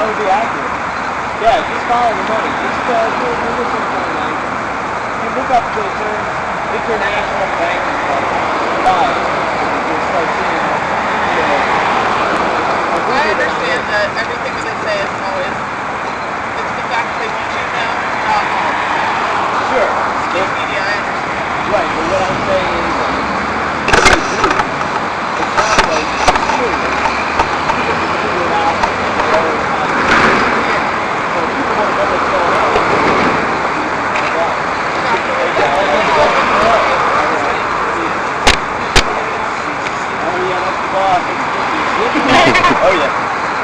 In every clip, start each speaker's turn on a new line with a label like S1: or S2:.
S1: that would be accurate. Yeah, just follow the money. Just look online. You look up the term international banking club. Just start seeing,
S2: I understand that everything that they say is always, it's the fact that you do know, not all.
S1: Sure.
S2: News media, I understand.
S1: Right, but what I'm saying is, it's not like true. People can figure it out their own time. So people want to know what's going on. Oh yeah.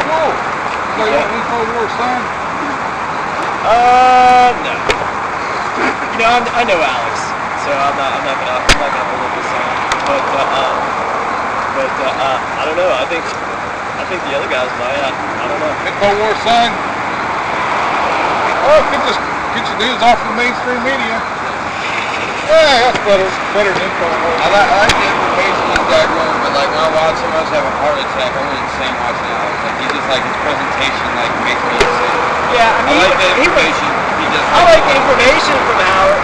S3: Whoa! So you got an InfoWars sign?
S1: No. You know, I know Alex, so I'm not gonna hold up his sign. But I don't know. I think the other guys might. I don't know.
S3: InfoWars sign? Oh, get your news off the mainstream media. Yeah, that's better than InfoWars.
S4: I like the information he's got going, but like when I watch him, I just have a heart attack. I went insane watching Alex. Like he just like his presentation like makes me insane.
S1: Yeah, I mean,
S4: I like the information.
S1: I like the information from Alex,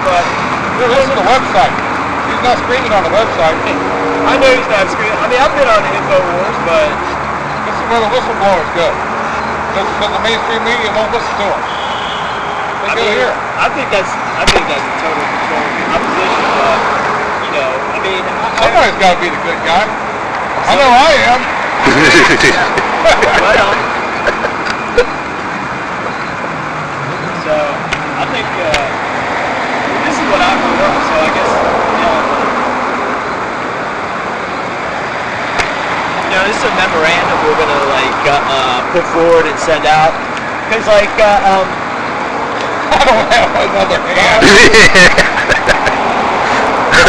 S1: but
S3: Listen to the website. He's not screaming on the website.
S1: I know he's not screaming. I mean, I've been on InfoWars, but
S3: This is where the whistleblowers go. Because the mainstream media won't listen to them. They go here.
S1: I think that's a total control opposition. But you know, I mean,
S3: Somebody's got to be the good guy. I know I am.
S1: Well, so I think this is what I wrote up. So I guess this is a memorandum we're gonna put forward and send out because
S3: I don't have another hand.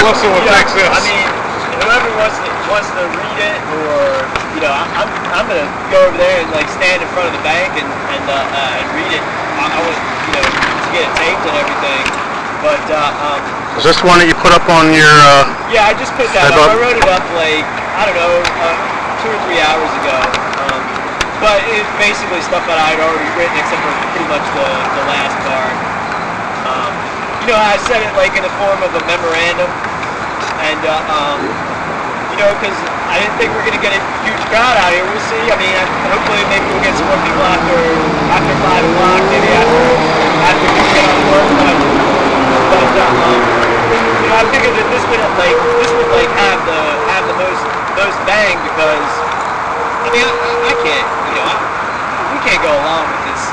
S3: Listen what takes this.
S1: I mean, whoever wants to read it, or I'm gonna go over there and stand in front of the bank and read it. I want to get it taped and everything. But
S5: is this the one that you put up on your?
S1: Yeah, I just put that up. I wrote it up I don't know 2 or 3 hours ago. But it's basically stuff that I had already written, except for pretty much the last part. I said it in the form of a memorandum, and because I didn't think we were going to get a huge crowd out here. We'll see. I mean, hopefully maybe we'll get some more people after 5 o'clock, maybe after we get off work. But I figured that this would have the most bang because I mean I can't we can't go along with this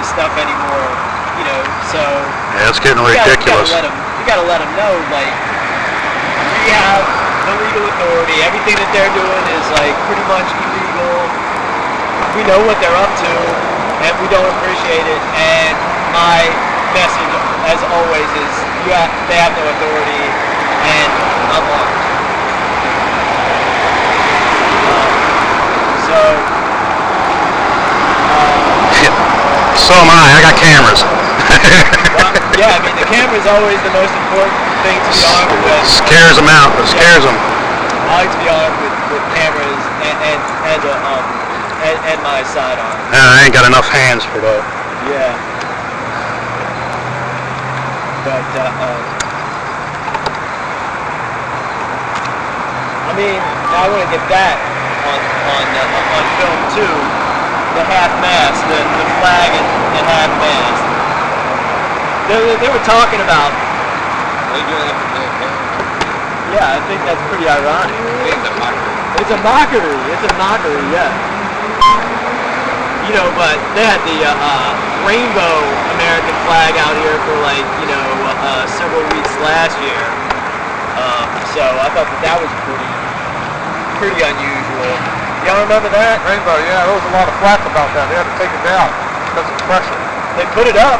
S1: stuff anymore. So
S5: Yeah, it's getting ridiculous.
S1: You gotta let them know we have the legal authority. Everything that they're doing is pretty much illegal. We know what they're up to, and we don't appreciate it. And my message, as always, is they have no authority, and I'm armed.
S5: So am I. I got cameras.
S1: Yeah, I mean the camera is always the most important thing to be armed with.
S5: Scares them out. It scares them.
S1: I like to be armed with cameras and my sidearm.
S5: I ain't got enough hands for that.
S1: Yeah. But I mean, I want to get that on film too. The half mast, the flag and half mast. They were talking about. Yeah, I think that's pretty ironic. It's a mockery. It's a mockery. Yeah. But they had the rainbow American flag out here for several weeks last year. So I thought that was pretty unusual. Y'all remember that?
S3: Rainbow, yeah, there was a lot of flack about that. They had to take it down because of pressure.
S1: They put it up.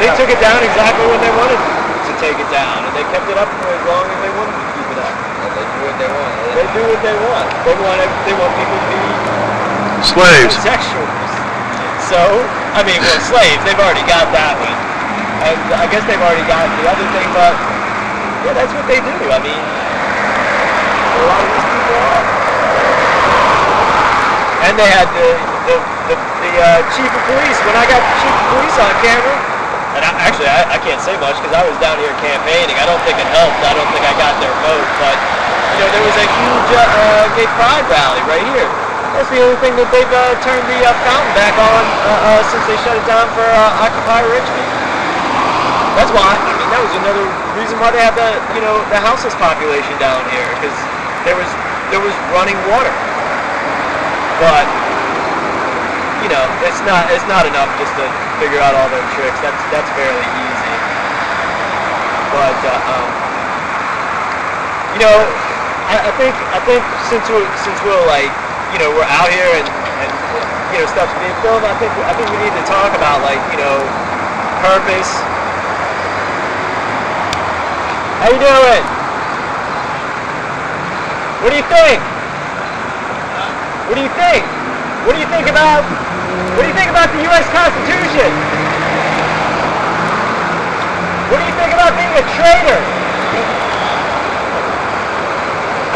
S1: They took it down exactly when they wanted to take it down, and they kept it up for as long as they wanted to keep it up.
S4: And they do what they want.
S1: They do what they want. They want people to be
S5: Slaves.
S1: homosexuals. So, I mean, slaves. They've already got that one, and I guess they've already got the other thing. But yeah, that's what they do. I mean, a lot of these people are. then they had the chief of police. When I got the chief of police on camera, and I can't say much because I was down here campaigning. I don't think it helped. I don't think I got their vote, but there was a huge gay pride rally right here. That's the only thing that they've turned the fountain back on since they shut it down for Occupy Richmond. That's why. I mean, that was another reason why they had the houseless population down here, because there was running water. But it's not enough just to figure out all their tricks. That's fairly easy. But I think since we're like we're out here and stuff's being filmed, I think we need to talk about purpose. How you doing? What do you think? What do you think? What do you think about the U.S. Constitution? What do you think about being a traitor?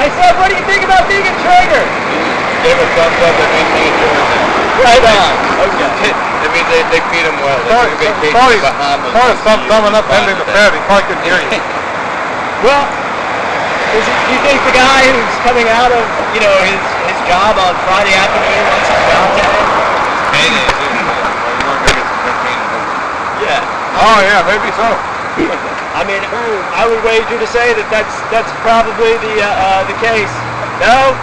S1: I said, what do you think about being a traitor?
S4: Give a thumbs up and anything enjoying that.
S1: Right on. Okay.
S4: It means they feed them well. They take a vacation to Bahamas.
S3: Sorry, thumbing up ending the bed. He probably couldn't hear you.
S1: Well, do you think the guy who's coming out of his job on Friday afternoon wants his job to end?
S4: Payday, too. You want to go get some cocaine and over.
S1: Yeah.
S3: Oh yeah, maybe so.
S1: I mean, I would wager to say that's probably the case. No,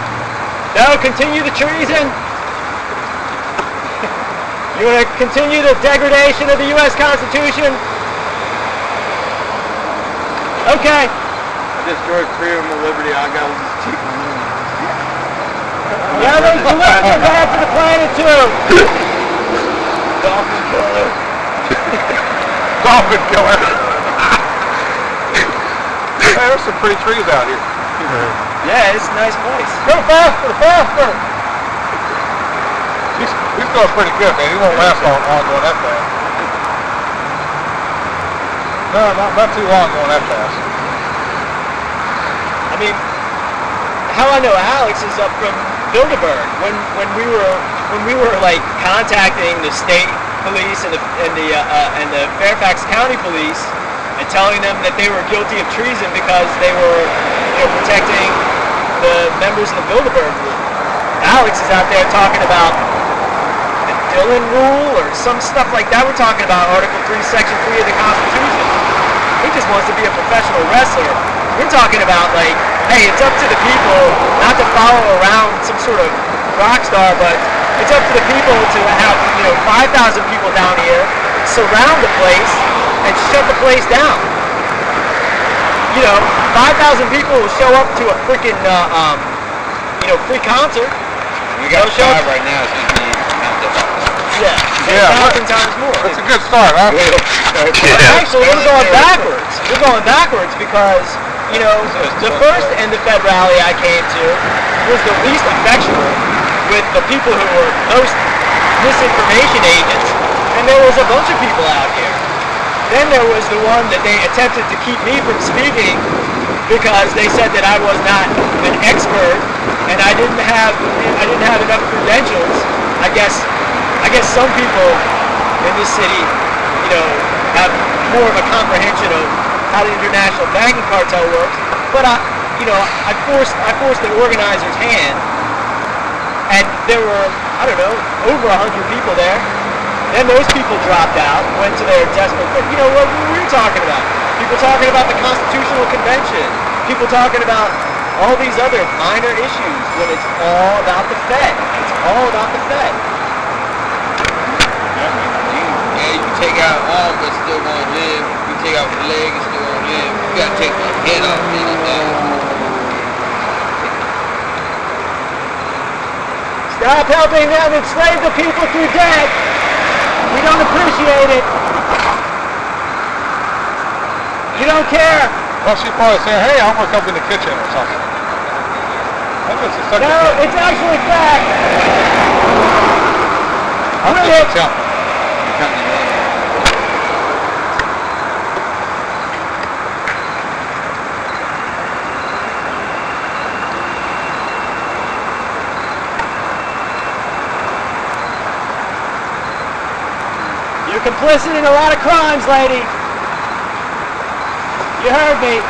S1: continue the treason. You want to continue the degradation of the U.S. Constitution? Okay.
S4: I destroyed freedom and liberty. I got this cheap balloon.
S1: Yeah, those balloons are bad for the planet too.
S4: Dolphin killer.
S3: Dolphin killer. Hey, there's some pretty trees out here.
S1: Yeah, it's a nice place.
S3: Go faster! He's going pretty good, man. He won't last long going that fast. No, not too long going that fast.
S1: I mean, how I know Alex is up from Bilderberg. When we were like contacting the state police and the Fairfax County police and telling them that they were guilty of treason because they were protecting the members of the Bilderberg group. Alex is out there talking about the Dillon Rule or some stuff like that. We're talking about Article 3, Section 3 of the Constitution. He just wants to be a professional wrestler. We're talking about like, hey, it's up to the people not to follow around some sort of rock star, but it's up to the people to have 5,000 people down here surround the place and shut the place down. 5,000 people will show up to a freaking free concert.
S4: We got 5 right now. It's just me counting up.
S1: Yeah, 1,000 times more.
S3: That's a good start, huh?
S1: Actually, we're going backwards. We're going backwards because, the first End the Fed rally I came to was the least effectual with the people who were most misinformation agents, and there was a bunch of people out here. Then there was the one that they attempted to keep me from speaking because they said that I was not an expert and I didn't have enough credentials. I guess some people in this city, have more of a comprehension of how the international banking cartel works. But I forced the organizer's hand, and there were over 100 people there. Then those people dropped out, went to their desperate. But what were we talking about? People talking about the Constitutional Convention. People talking about all these other minor issues when it's all about the Fed. It's all about the Fed.
S4: Yeah, you take out arm, but still gonna live. You take out the leg, it's still gonna live. You gotta take the head off anything.
S1: Stop helping them enslave the people through debt. We don't appreciate it. You don't care.
S3: Well, she's probably saying, hey, I'm going to come in the kitchen or something. That's just a second.
S1: No, it's actually fact.
S3: I'm
S1: Quit
S3: just
S1: it.
S3: a temp.
S1: complicit in a lot of crimes, lady. You heard me.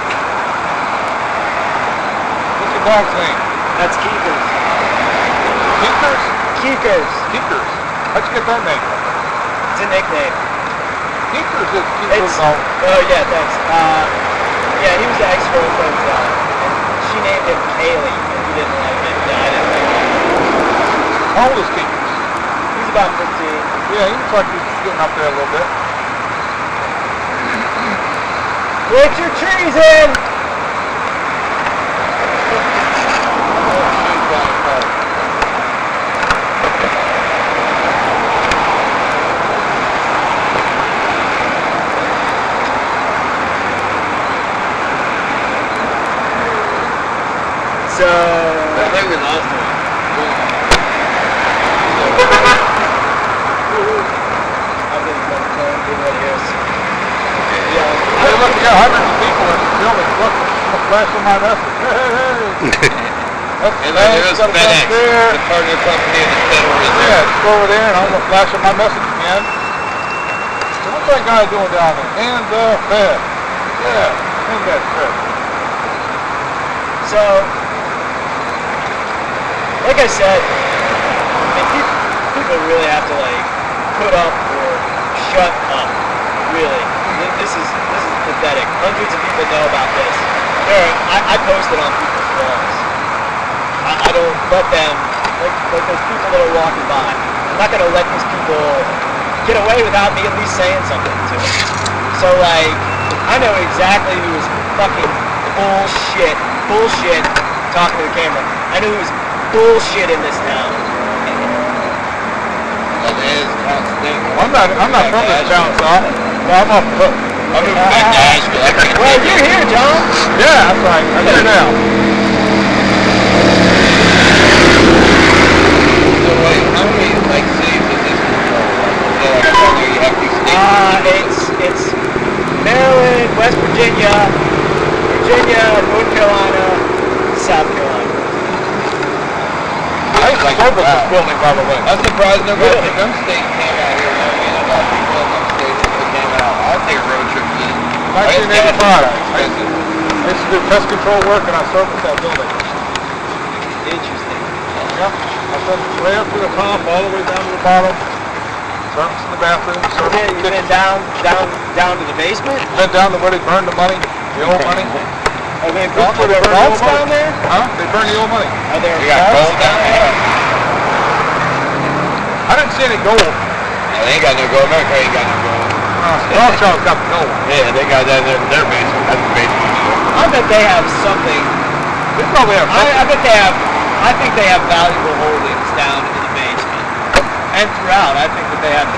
S3: What's your dog's name?
S1: That's Keekers.
S3: Kickers?
S1: Keekers.
S3: Kickers. How'd you get that name?
S1: It's a nickname.
S3: Kickers is cute little
S1: It's,
S3: dog.
S1: oh yeah, thanks. Yeah, he was an ex-girlfriend's dog. And she named him Kaylee. He didn't like it. Yeah, I didn't like it.
S3: How old is Kickers?
S1: He's about 15.
S3: Yeah, he looks like he's getting up there a little bit.
S1: Put your trees in! So,
S4: I think we lost him.
S3: Hey, look, we got hundreds of people in this building. Look, I'm flashing my message. Hey, hey, that's
S4: And then there's
S3: got a
S4: FedEx,
S3: bunch there.
S4: the partner company of the Federal
S3: Yeah,
S4: Reserve.
S3: just go over there and I'm gonna flash on my message again. So what's that guy doing down there? And the Fed. Yeah, and that Fed.
S1: So, like I said, I mean, people really have to like put up or shut up. Really, this is pathetic. Hundreds of people know about this. I post it on people's walls. I don't let them like those people that are walking by. I'm not gonna let these people get away without me at least saying something to them. So like, I know exactly who is fucking bullshit talking to the camera. I know who's bullshit in this town.
S4: That is constant.
S3: I'm not from this town, so I'm off the hook.
S4: I'm moving back to Asheville. I can't
S1: Well,
S4: take
S1: you're
S4: it.
S1: here, John.
S3: Yeah, that's right. I'm here now.
S4: So wait, how many like cities does this control? So like whether you have these states.
S1: It's Maryland, West Virginia, North Carolina, South Carolina.
S3: I used to service this building, by the way.
S4: I'm surprised nobody from them states came out here. I mean, a lot of people in them states that came out. I'll take a road trip in.
S3: 1985. I used to do pest control work and I serviced that building.
S1: Interesting.
S3: Yep. I serviced right up to the top, all the way down to the bottom. Servicing the bathroom, servicing the
S1: You've been
S3: kitchen.
S1: down to the basement?
S3: Been down to where they burned the money, the old money.
S1: Are there
S3: Where they burn the
S1: vaults
S3: old money.
S1: down there?
S3: Huh? They burn the old money.
S1: Are there
S4: You got
S1: vaults
S4: gold down there?
S3: I didn't see any gold.
S4: No, they ain't got no gold. America ain't got no gold.
S3: Rothschild's got the gold.
S4: Yeah, they got that in their basement. That's the basement.
S1: I bet they have something.
S3: They probably have
S1: I bet they have. I think they have valuable holdings down in the basement and throughout. I think that they have.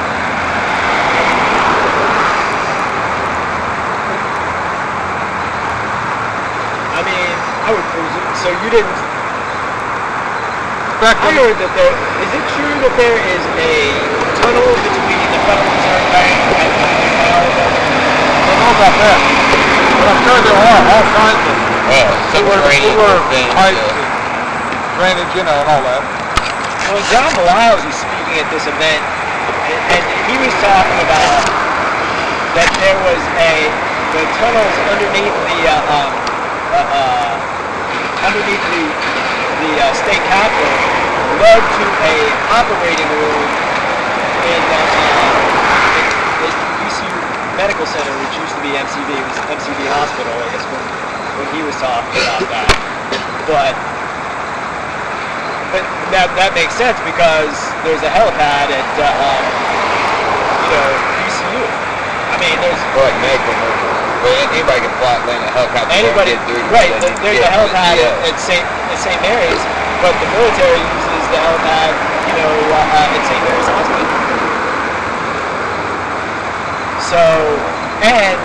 S1: I mean, I would presume. So you didn't.
S3: back
S1: I
S3: when
S1: heard that there. Is it true that there is a tunnel between the Federal Reserve Bank and the Power Building?
S3: I don't know about that. But I'm sure there are all kinds of sewer
S4: things.
S3: pipes and drainage, you know, and all that.
S1: Well, John Miles was speaking at this event, and he was talking about that there was the tunnels underneath the state capitol led to a operating room in the UCU Medical Center, which used to be MCV. It was MCV Hospital, I guess, when he was talking about that. But that makes sense because there's a helipad at UCU. I mean, there's
S4: Well, like medical emergency. But anybody can fly, land a helicopter.
S1: anybody.
S4: Get through.
S1: Right, there's a helipad at St. Mary's, but the military uses the helipad, at St. Mary's Hospital. So, and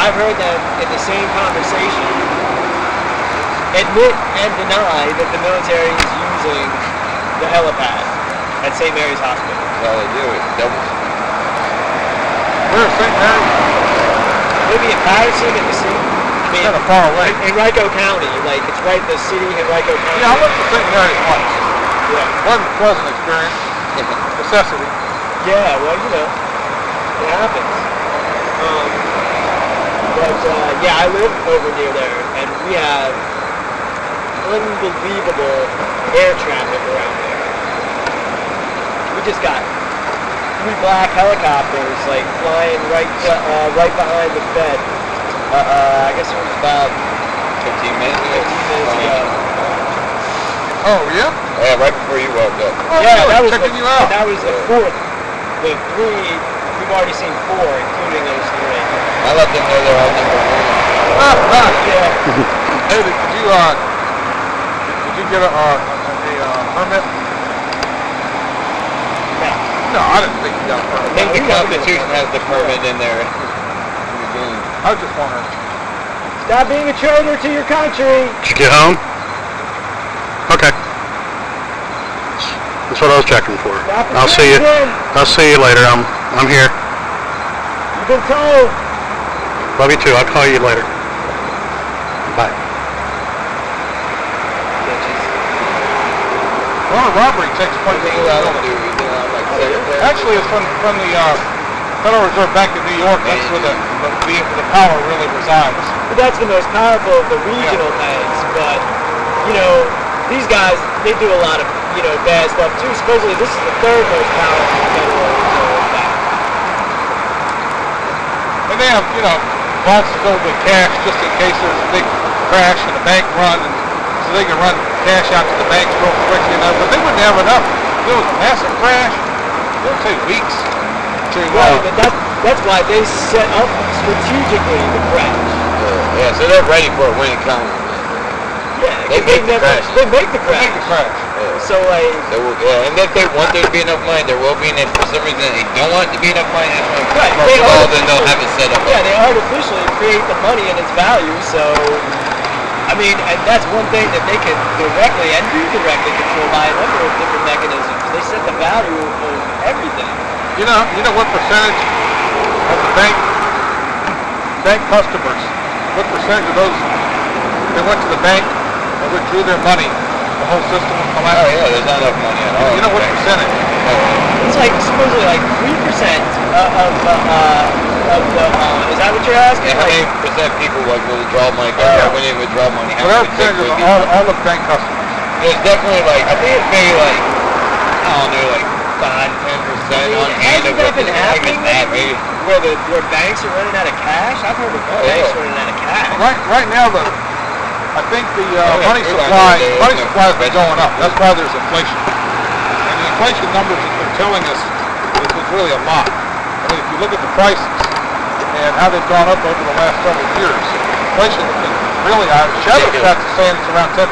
S1: I've heard them in the same conversation admit and deny that the military is using the helipad at St. Mary's Hospital.
S4: That's all they do is double.
S3: Where's St. Mary?
S1: Maybe in Patterson in the city. I mean,
S3: Kind of far away.
S1: in Henrico County, like it's right in the city, Henrico County.
S3: Yeah, I went to St. Mary's once.
S1: Yeah.
S3: Wasn't a pleasant experience. Necessity.
S1: Yeah, well, It happens. But yeah, I live over near there, and we have unbelievable air traffic around there. We just got 3 black helicopters like flying right behind the Fed. I guess it was about
S4: 15 minutes ago.
S3: Oh, yeah?
S4: Yeah, right before you walked up.
S3: Oh,
S1: yeah,
S3: really?
S1: that was
S3: Checking you out.
S1: That was the 4th. The 3, we've already seen 4, including those 3.
S4: I let them know they're all number 1.
S1: Yeah.
S3: Hey, did you get a permit? No, I didn't think you got a permit.
S4: I think the Constitution has the permit in there.
S3: I was just wondering.
S1: Stop being a traitor to your country.
S5: Did you get home? Okay. That's what I was checking for.
S1: Stop
S5: I'll see you.
S1: pretending.
S5: I'll see you later. I'm here.
S1: You've been told.
S5: Love you too. I'll call you later. Bye.
S3: Well, a robbery takes place in the Actually, it's from the Federal Reserve Bank of New York. That's where the power really resides.
S1: But that's the most powerful of the regional banks. But, you know, these guys, they do a lot of, you know, bad stuff too. Supposedly this is the 3rd most powerful Federal Reserve Bank.
S3: And they have, you know, vaults filled with cash just in case there's a big crash and a bank run, and so they can run cash out to the banks real quickly enough. But they wouldn't have enough. If there was a massive crash, it would take weeks to...
S1: Right, but that's why they set up strategically the crash.
S4: Yeah, so they're ready for it when it comes.
S1: Yeah,
S4: They make the crash.
S1: They make the crash.
S3: Make the crash.
S1: So like,
S4: Yeah, and if they want there to be enough money, there will be, and if for some reason they don't want it to be enough money, that's when
S1: Right,
S4: first of all, then they'll have it set up.
S1: yeah, they artificially create the money and its value. So, I mean, and that's one thing that they can directly and do directly control by a number of different mechanisms. They set the value of everything.
S3: You know what percentage of the bank customers, what percentage of those, they went to the bank and withdrew their money, the whole system would collapse?
S4: Oh yeah, there's not enough money at all.
S3: You know what percentage?
S1: It's like supposedly like 3% of the. Is that what you're asking?
S4: And how
S1: Like,
S4: many percent people like will withdraw money? When they withdraw money, how
S3: Whatever
S4: many
S3: percentage
S4: people
S3: of all the bank customers.
S4: There's definitely like, I think it's maybe like, I don't know, like 5-10% on hand of
S1: hasn't that
S4: what
S1: been happening?
S4: maybe.
S1: Where banks are running out of cash? I've heard of banks running out of cash.
S3: Right now, I think the money supply has been going up. That's why there's inflation. And the inflation numbers that they're telling us is really a lot. I mean, if you look at the prices and how they've gone up over the last several years, inflation has been really high. Shadow's got to saying it's around 10%.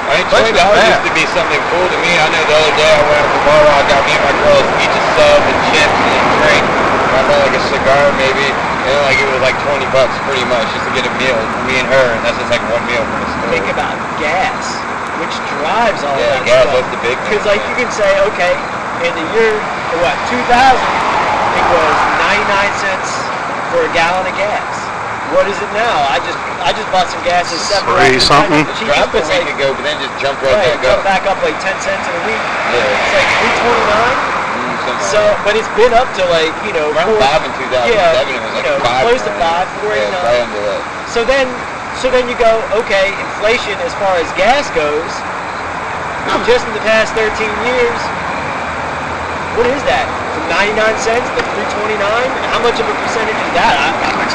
S4: I mean, $20 used to be something cool to me. I know the other day I went to the bar, I got me and my girls each a sub and chips and a drink. I bought like a cigar maybe, and like it was like $20 pretty much just to get a meal for me and her, and that's just like one meal from the store.
S1: Think about gas, which drives all
S4: Yeah,
S1: that
S4: gas,
S1: stuff.
S4: that's the big thing.
S1: Because like you can say, okay, in the year 2000, it was 99 cents for a gallon of gas. What is it now? I just bought some gas at 7
S5: something.
S4: Dropped a week ago, but then just jumped right back up.
S1: Back up like 10 cents in a week.
S4: Yeah.
S1: It's like 3.29. So, but it's been up to like, you know,
S4: around 5 in 2007,
S1: yeah,
S4: it was like
S1: you know,
S4: 5.
S1: close to 5, 4.89.
S4: Yeah, right under that.
S1: So then you go, okay, inflation as far as gas goes, just in the past 13 years, what is that? From 99 cents to 3.29? How much of a percentage is that?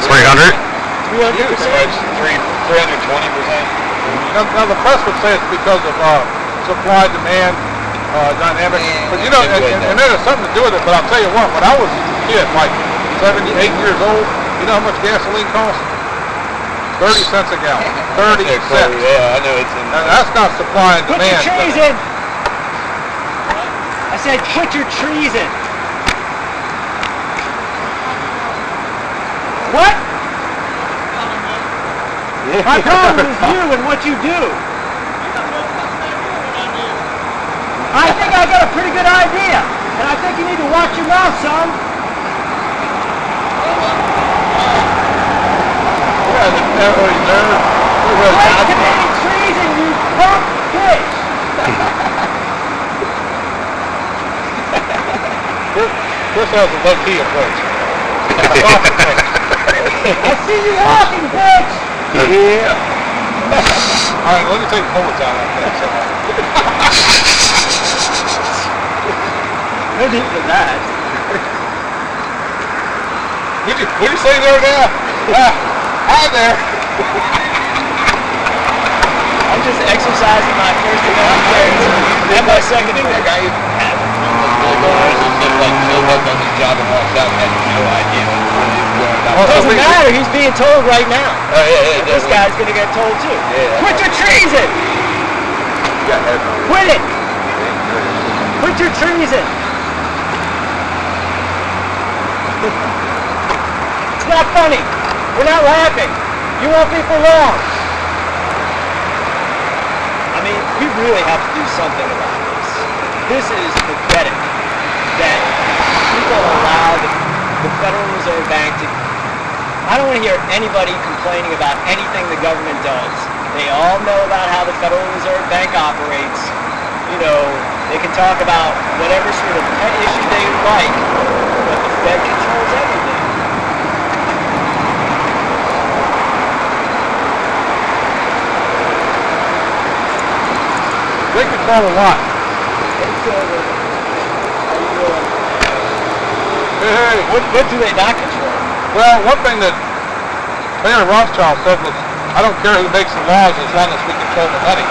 S5: 300?
S1: 300%?
S4: 320%.
S3: Now the press would say it's because of supply-demand dynamics, but you know, and that has something to do with it. But I'll tell you what, when I was a kid, like 7, 8 years old, you know how much gasoline costs? 30 cents a gallon. 30 cents.
S4: Yeah, I know it's in.
S3: And that's not supply and
S1: Put
S3: demand.
S1: your trees in! I said put your trees in! What? My problem is you and what you do. I think I got a pretty good idea, and I think you need to watch your mouth, son. Quit committing treason, you punk bitch!
S3: Chris just has a low-key approach.
S1: I see you walking, bitch!
S5: Yeah.
S3: All right, let me take the bullets out of that.
S1: No need for that.
S3: What'd you say there now? Hi there.
S1: I'm just exercising my First Amendment rights and my Second Amendment.
S4: Guy like showed up on his job and walked out and had no idea what he was going about.
S1: Doesn't matter, he's being told right now.
S4: Oh yeah,
S1: This guy's gonna get told too.
S4: Yeah.
S1: Quit your treason! Quit it! Quit your treason! It's not funny. We're not laughing. You won't be for long. I mean, we really have to do something about this. This is pathetic that people allow the Federal Reserve Bank to... I don't want to hear anybody complaining about anything the government does. They all know about how the Federal Reserve Bank operates. You know, they can talk about whatever sort of pet issue they like, but the Fed controls everything.
S3: They control a lot. Hey,
S1: What do they not control?
S3: well, one thing that Mayor Rothschild said was, I don't care who makes the laws as long as we control the money.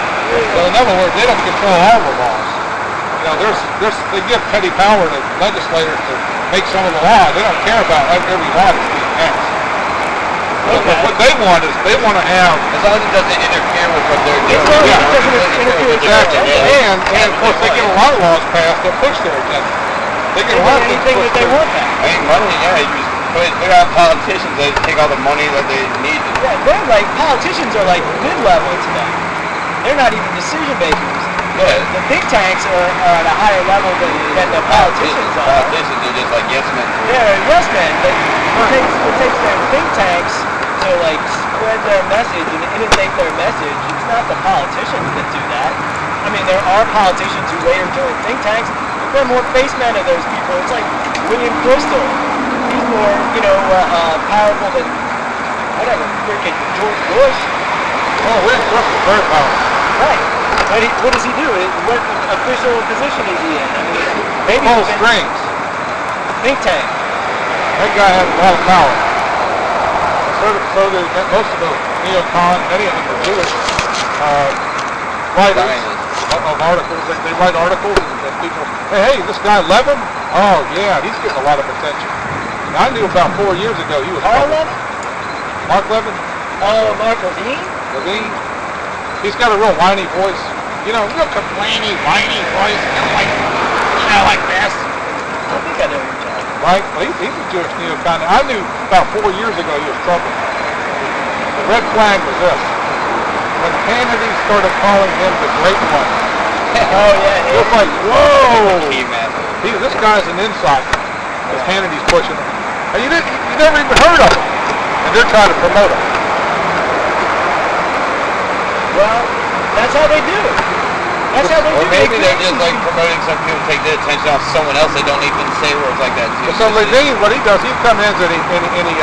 S3: So in other words, they don't control all the laws. You know, they give petty power to legislators to make some of the law. They don't care about every law that's being passed.
S1: Okay.
S3: What they want is they want to have...
S4: As long as it doesn't interfere with what they're doing.
S1: As long as
S3: it
S1: doesn't interfere with
S3: Exactly.
S1: their
S3: And of course, they get a lot of laws passed that push their agenda. They get a lot of things
S1: anything that
S3: pushed
S1: they
S3: through.
S1: want back.
S4: I mean, money, yeah, you just put out politicians that take all the money that they need.
S1: Yeah, they're like, politicians are like mid-level to them. They're not even decision makers.
S4: Yeah.
S1: The think tanks are at a higher level than the politicians are.
S4: Politicians are just like yes men.
S1: They're yes men, but it takes their think tanks to like spread their message and inundate their message. It's not the politicians that do that. I mean, there are politicians who later join think tanks, but they're more face men of those people. It's like William Crystal. He's more, powerful than whatever, freaking George Bush.
S3: Oh, William Crystal's very powerful.
S1: Right. But what does he do? What official position is he in? I mean, maybe
S3: Pulls
S1: he's in
S3: strings.
S1: think tank.
S3: That guy has a lot of power. So do most of the neocons, many of them are Jewish writers of articles. They write articles and people, hey, this guy Levin, oh yeah, he's getting a lot of attention. And I knew about 4 years ago he was
S1: Levin?
S3: Mark Levin?
S1: Oh, Mark Levine?
S3: Levine. He's got a real whiny voice. You know, real complainy, whiny voice. Like this.
S1: I think I know who you're talking about.
S3: Right? Well, he's a Jewish neocon. I knew about 4 years ago he was trouble. The red flag was this. When Kennedy started calling him the Great One.
S1: Oh, yeah.
S3: It was like, whoa!
S4: Key man.
S3: This guy's an insight. As Hannity's pushing him. And you never even heard of him. And they're trying to promote him.
S1: Well, that's how they do it. That's how they do
S4: Or
S1: it.
S4: maybe they're just like promoting some people to take their attention off someone else that don't even say words like that too.
S3: So Levine, what he does, he comes in and he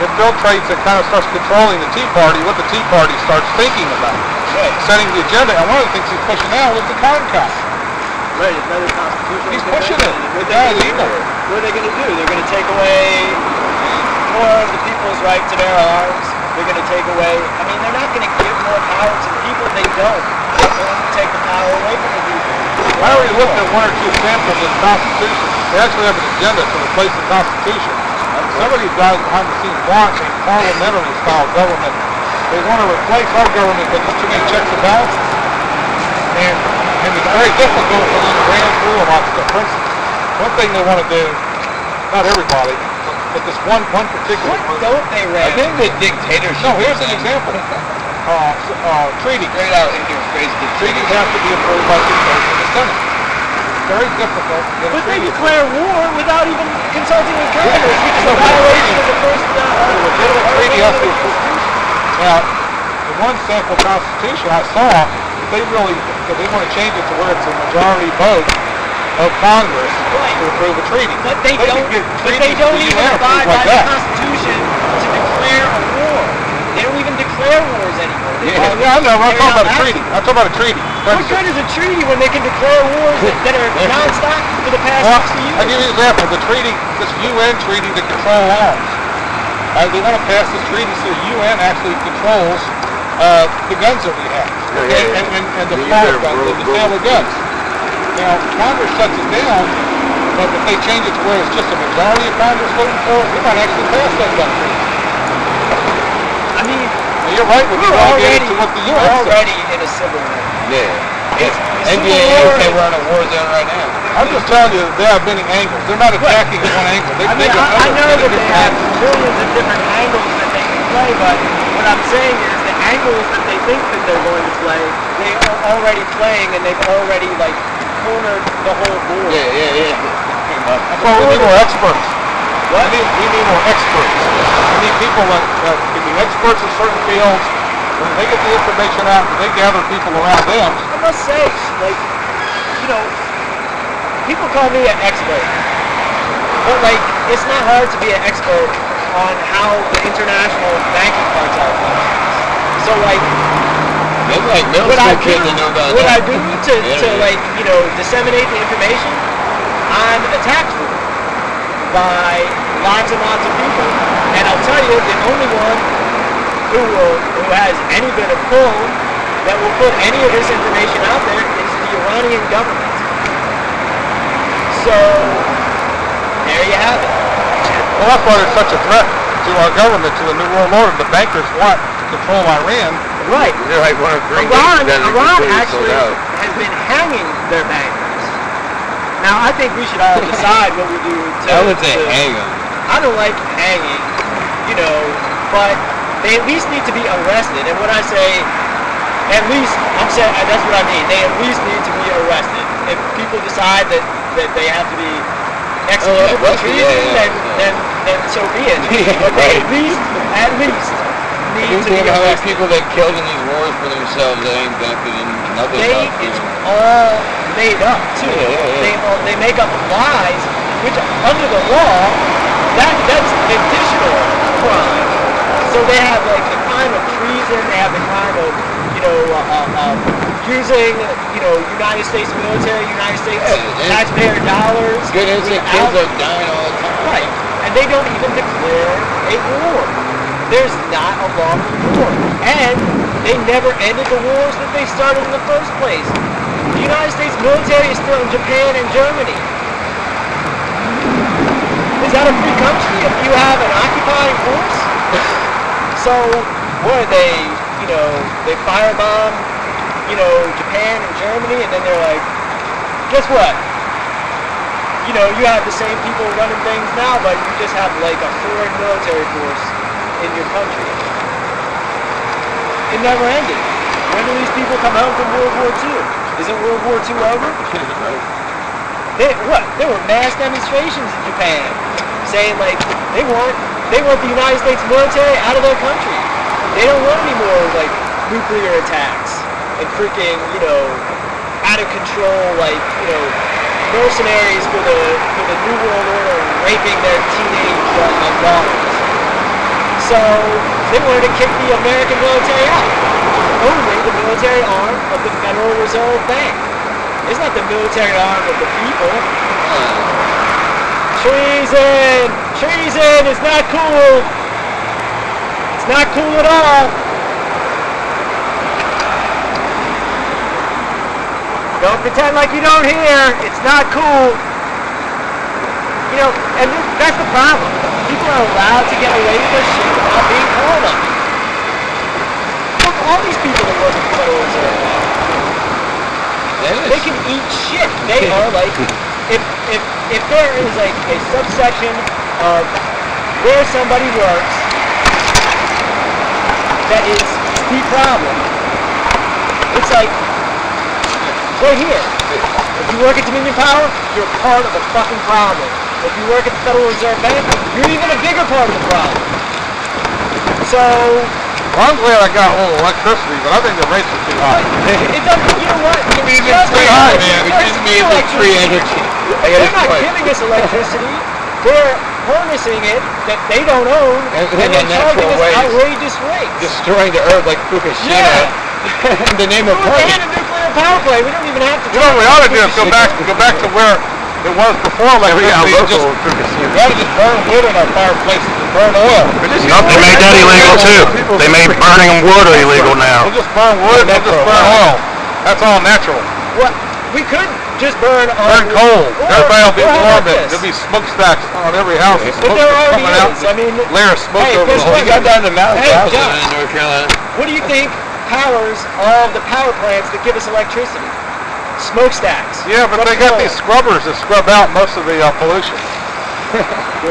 S3: infiltrates and kind of starts controlling the Tea Party, what the Tea Party starts thinking about.
S1: Right.
S3: Setting the agenda. And one of the things he's pushing now is the con cop.
S1: Right, another constitutional
S3: He's pushing it.
S1: convention.
S3: The guy's evil.
S1: What are they going to do? They're going to take away more of the people's right to bear arms. They're going to take away, I mean, they're not going to give more power to the people. They don't. They're going to take the power away from the people.
S3: I already looked at 1 or 2 samples of the Constitution. They actually have an agenda to replace the Constitution. Some of these guys behind the scenes want a parliamentary style government. They want to replace our government because there's too many checks and balances. And it's very difficult for them to ram through a lot of stuff. For instance, one thing they want to do, not everybody, but this one particular
S1: What
S3: person.
S1: don't they
S4: I
S1: ram?
S4: think the dictatorship.
S3: No, here's an example. Treaties.
S4: Straight out in your face.
S3: Treaties have to be approved by 2/3 of the Senate. It's very difficult to get a
S1: But they
S3: treaty.
S1: declare war without even consulting with Congress, which is a violation of the first
S3: The legitimate treaty has to be approved. Now, the one sample constitution I saw, they really, because they want to change it to where it's a majority vote, of Congress
S1: Right.
S3: to approve a treaty.
S1: But they
S3: can
S1: don't.
S3: get
S1: But
S3: treaties
S1: they don't
S3: to
S1: even
S3: UN
S1: abide
S3: approved
S1: by
S3: like
S1: the
S3: that.
S1: Constitution to declare a war. They don't even declare wars anymore. They
S3: Yeah,
S1: don't
S3: I know. I'm
S1: carry
S3: talking
S1: out
S3: about a treaty.
S1: actions.
S3: I'm talking about a treaty.
S1: What good is a treaty when they can declare wars that are non-stop for the past
S3: Well,
S1: 60 years?
S3: I'll give you an example. The treaty, this UN treaty to control arms. They want to pass this treaty so the UN actually controls the guns that we have. Okay? And the flow of guns, and the sale of guns. Now, Congress shuts it down, but if they change it to where it's just a majority of Congress voting for it, we might actually pass that gun treaty.
S1: I mean,
S3: Now, you're right when you're relegated to what the
S1: we're
S3: UN says.
S1: already in a civil war.
S4: Yeah.
S1: The
S4: NBA
S1: Civil War
S4: say we're in a war zone right now.
S3: I'm just telling you that they have many angles. They're not attacking one angle. They
S1: I mean,
S3: take
S1: I
S3: another
S1: know that
S3: many
S1: they
S3: different
S1: have
S3: angles.
S1: millions of different angles that they can play, but what I'm saying is the angles that they think that they're going to play, they are already playing and they've already like cornered the whole board.
S4: Yeah.
S3: That's why we need more experts.
S1: What?
S3: We need more experts. We need people that can be experts in certain fields. When they get the information out, and they gather people around them.
S1: I must say, like, you know, people call me an expert, but like, it's not hard to be an expert on how the international banking cartel functions. So like,
S4: Maybe like middle
S1: what I
S4: school
S1: do,
S4: kids that know about
S1: what I
S4: that.
S1: do to like, you know, disseminate the information, I'm attacked for it by lots and lots of people, and I'll tell you, the only one who has any bit of pull that will put any of this information out there is the Iranian government. So there you have it.
S3: Well, that's why there's such a threat to our government, to the New World Order. The bankers want to control Iran.
S1: Right.
S4: They're like one of three
S1: Iran
S4: nations that are completely
S1: actually
S4: sold out.
S1: has been hanging their bankers. Now I think we should all decide what we do to.
S4: I would say hang them.
S1: I don't like hanging, you know, but they at least need to be arrested. And when I say at least, I'm saying that's what I mean. They at least need to be arrested. If people decide that they have to be executed for treason, then so be it. But they at least need to be
S4: How many
S1: arrested.
S4: people they killed in these wars for themselves that ain't benefiting nothing else.
S1: It's all made up too.
S4: Yeah.
S1: They make up lies, which under the law, that's additional crime. So they have like the crime of treason. They have the crime of using United States military, United States taxpayer dollars.
S4: Good innocent kids are dying all the time.
S1: Right, and they don't even declare a war. There's not a lawful war, and they never ended the wars that they started in the first place. The United States military is still in Japan and Germany. Is that a free country if you have an occupying force? So, what are they, they firebomb, Japan and Germany, and then they're like, guess what? You have the same people running things now, but you just have like a foreign military force in your country. It never ended. When do these people come home from World War II? Isn't World War II over? There were mass demonstrations in Japan saying like they want the United States military out of their country. They don't want any more like nuclear attacks and freaking, out of control mercenaries for the New World Order raping their teenage daughters. So they wanted to kick the American military out. Only the military arm of the Federal Reserve Bank. It's not the military arm of the people. Treason! Treason! It's not cool! It's not cool at all! Don't pretend like you don't hear. It's not cool. And that's the problem. People are allowed to get away with their shit without being called on it. Look, all these people that work at the Federal Reserve Bank, they can eat shit. They are like, if there is like a subsection of where somebody works that is the problem, it's like, right here. If you work at Dominion Power, you're part of the fucking problem. If you work at the Federal Reserve Bank, you're even a bigger part of the problem. So,
S3: Well, I'm glad I got a little electricity, but I think the rates are too high.
S1: It doesn't, you know what?
S4: Even
S1: Trust
S4: free
S1: me,
S4: energy, man. It
S1: trust
S4: gives
S1: me,
S4: me the free energy. I got
S1: they're not giving us electricity. They're harnessing it that they don't own, and they're charging us outrageous rates.
S4: Destroying the earth like Fukushima.
S1: Yeah.
S4: In the name of
S1: We're
S4: money.
S1: a nuclear power plant. We don't even have to.
S3: You know what we ought to do is go back to where it was before electricity. We ought to just burn wood in our fireplaces and burn oil.
S5: Nope, they made that illegal too. They made burning wood illegal now.
S3: We'll just burn wood, we'll just burn oil. That's all natural.
S1: What? We could just burn
S3: Burn coal. Everybody will be warm.
S1: this.
S3: There'll be smokestacks on every house.
S1: But there already is. I mean,
S3: layer of smoke
S1: hey,
S3: over the
S1: guess
S3: whole.
S1: what?
S4: We got down to mountain
S1: Hey,
S4: houses
S1: John.
S4: in North Carolina.
S1: What do you think powers all the power plants that give us electricity? Smokestacks.
S3: Yeah, but they got these scrubbers that scrub out most of the pollution.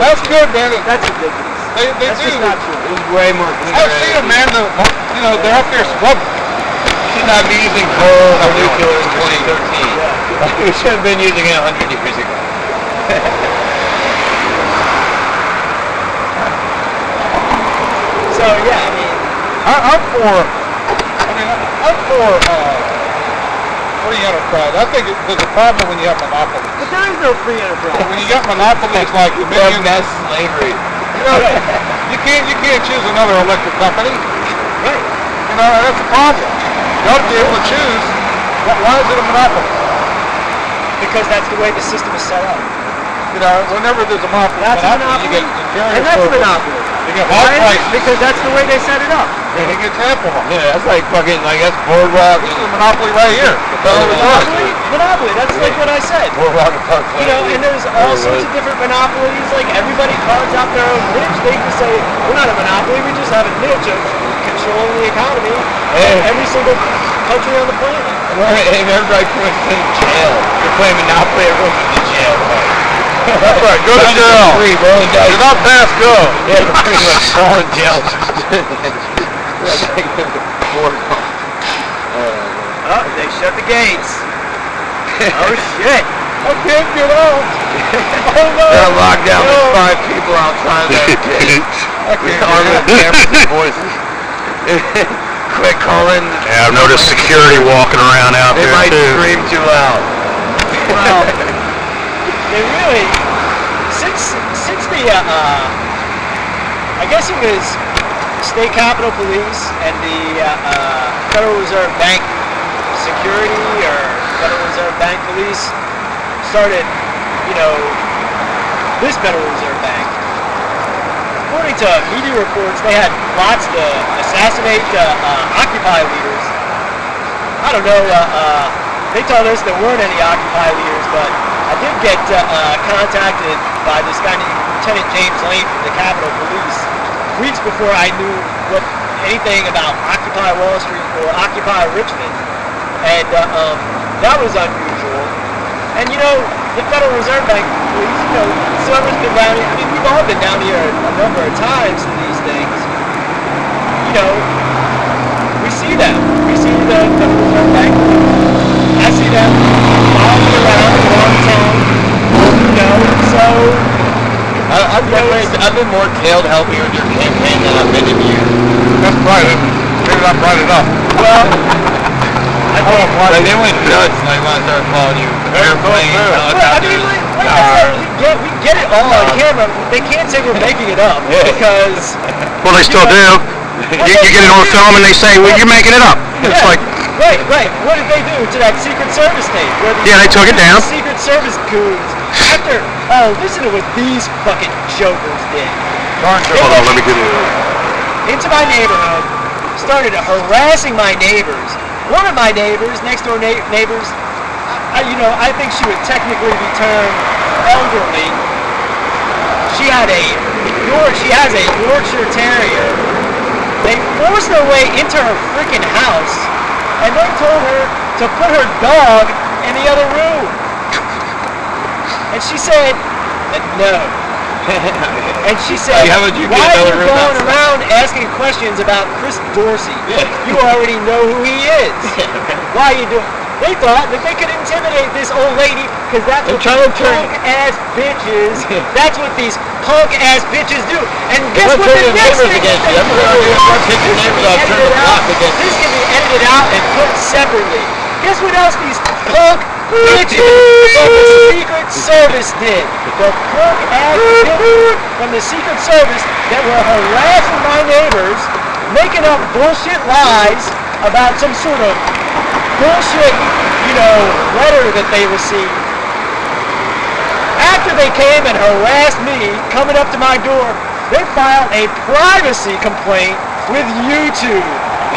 S3: That's good, man.
S1: That's ridiculous.
S3: They
S1: That's
S3: do.
S1: just not true.
S4: It's way more clean.
S3: I've seen them, man. They're up there scrubbing.
S4: We should not be using coal or nuclear in 2013. We should have been using it 100 years ago.
S1: So yeah, I mean,
S3: I'm for free enterprise. I think there's a problem when you have monopolies.
S1: but there is no free enterprise.
S3: When you got monopolies like the
S4: Well,
S3: million,
S4: that's slavery.
S3: you know, you can't choose another electric company.
S1: Right.
S3: You know, that's a problem. You ought to be able to choose. Why is it a monopoly?
S1: Because that's the way the system is set up.
S3: You know, whenever there's a monopoly,
S1: That's a
S3: you
S1: monopoly.
S3: get inferior
S1: And that's a
S3: service.
S1: monopoly.
S3: You get
S1: Why
S3: high
S1: is it?
S3: prices.
S1: Because that's the way they set it up.
S3: And you get ample.
S4: Yeah, that's like fucking, that's boardwalk.
S3: This is a monopoly right here. The Federal Reserve.
S1: Monopoly. That's like what I said.
S4: Boardwalk and Park
S1: You know, and there's all sorts of different monopolies. Like everybody carves out their own niche. They can say we're not a monopoly. We just have a niche of controlling the economy in every single country on the planet.
S4: And everybody puts in jail. You're playing Monopoly, everyone's in the jail.
S3: That's right. Go to jail.
S4: Free, rolling dice.
S3: You're not past go.
S4: Yeah, you're pretty much all in jail.
S1: Oh, they shut the gates. Oh shit.
S3: I can't get out. Oh no.
S4: They're locked down
S3: No.
S4: with 5 people outside that gate.
S3: I
S4: We
S3: can't
S4: arm
S3: get
S4: with cameras and voices. Quick, call in.
S5: Yeah, I've noticed security walking around out
S4: They
S5: there
S4: might
S5: too.
S4: scream too loud.
S1: Well, they really since the I guess it was State Capitol Police and the Federal Reserve Bank Security or Federal Reserve Bank Police started, this Federal Reserve Bank. According to media reports, they had plots to assassinate Occupy leaders. I don't know. They told us there weren't any Occupy leaders, but I did get contacted by this guy named Lieutenant James Lane from the Capitol Police weeks before I knew anything about Occupy Wall Street or Occupy Richmond, and that was unusual. And the Federal Reserve Bank Police, Silver's been down here. I mean, we've all been down here a number of times to these things. We see them. We see the Federal Reserve Bank. I see them following me around town. So
S4: I've been more tailed helping you with your campaign than I've been in years.
S3: That's right. Maybe not bright enough.
S1: well,
S4: Like they went nuts when I started following you. Airplane, helicopters.
S1: like I said, we get it all on camera. They can't say we're making it up because
S5: Well, they still do. You get it on film and they say, well, you're making it up. It's like,
S1: right. What did they do to that Secret Service tape? Where
S5: Yeah, they took it down.
S1: Secret Service goons. Listen to what these fucking jokers did.
S5: hold on, let me get it.
S1: Into my neighborhood, started harassing my neighbors. One of my neighbors, next door neighbors, I think she would technically be termed elderly. She has a Yorkshire Terrier. They forced their way into her freaking house, and they told her to put her dog in the other room. And she said, no. And she said,
S4: How would you get
S1: why are
S4: another
S1: you
S4: room
S1: going
S4: outside?"
S1: around asking questions about Chris Dorsey?
S4: Yeah.
S1: You already know who he is. Why are you doing? They thought that they could intimidate this old lady because that's what
S4: They're trying to turn-
S1: punk-ass bitches, that's what these punk-ass bitches do. And guess
S4: Don't
S1: what
S4: turn
S1: the
S4: your
S1: next
S4: neighbors
S1: thing
S4: against
S1: they
S4: you. That's what
S1: do?
S4: I'm doing. Don't take your neighbors out, turn the block against you.
S1: This can be edited out and put separately. Guess what else these punk bitches from the Secret Service did? The punk-ass bitches from the Secret Service that were harassing my neighbors, making up bullshit lies about some sort of bullshit, letter that they received. After they came and harassed me, coming up to my door, they filed a privacy complaint with YouTube,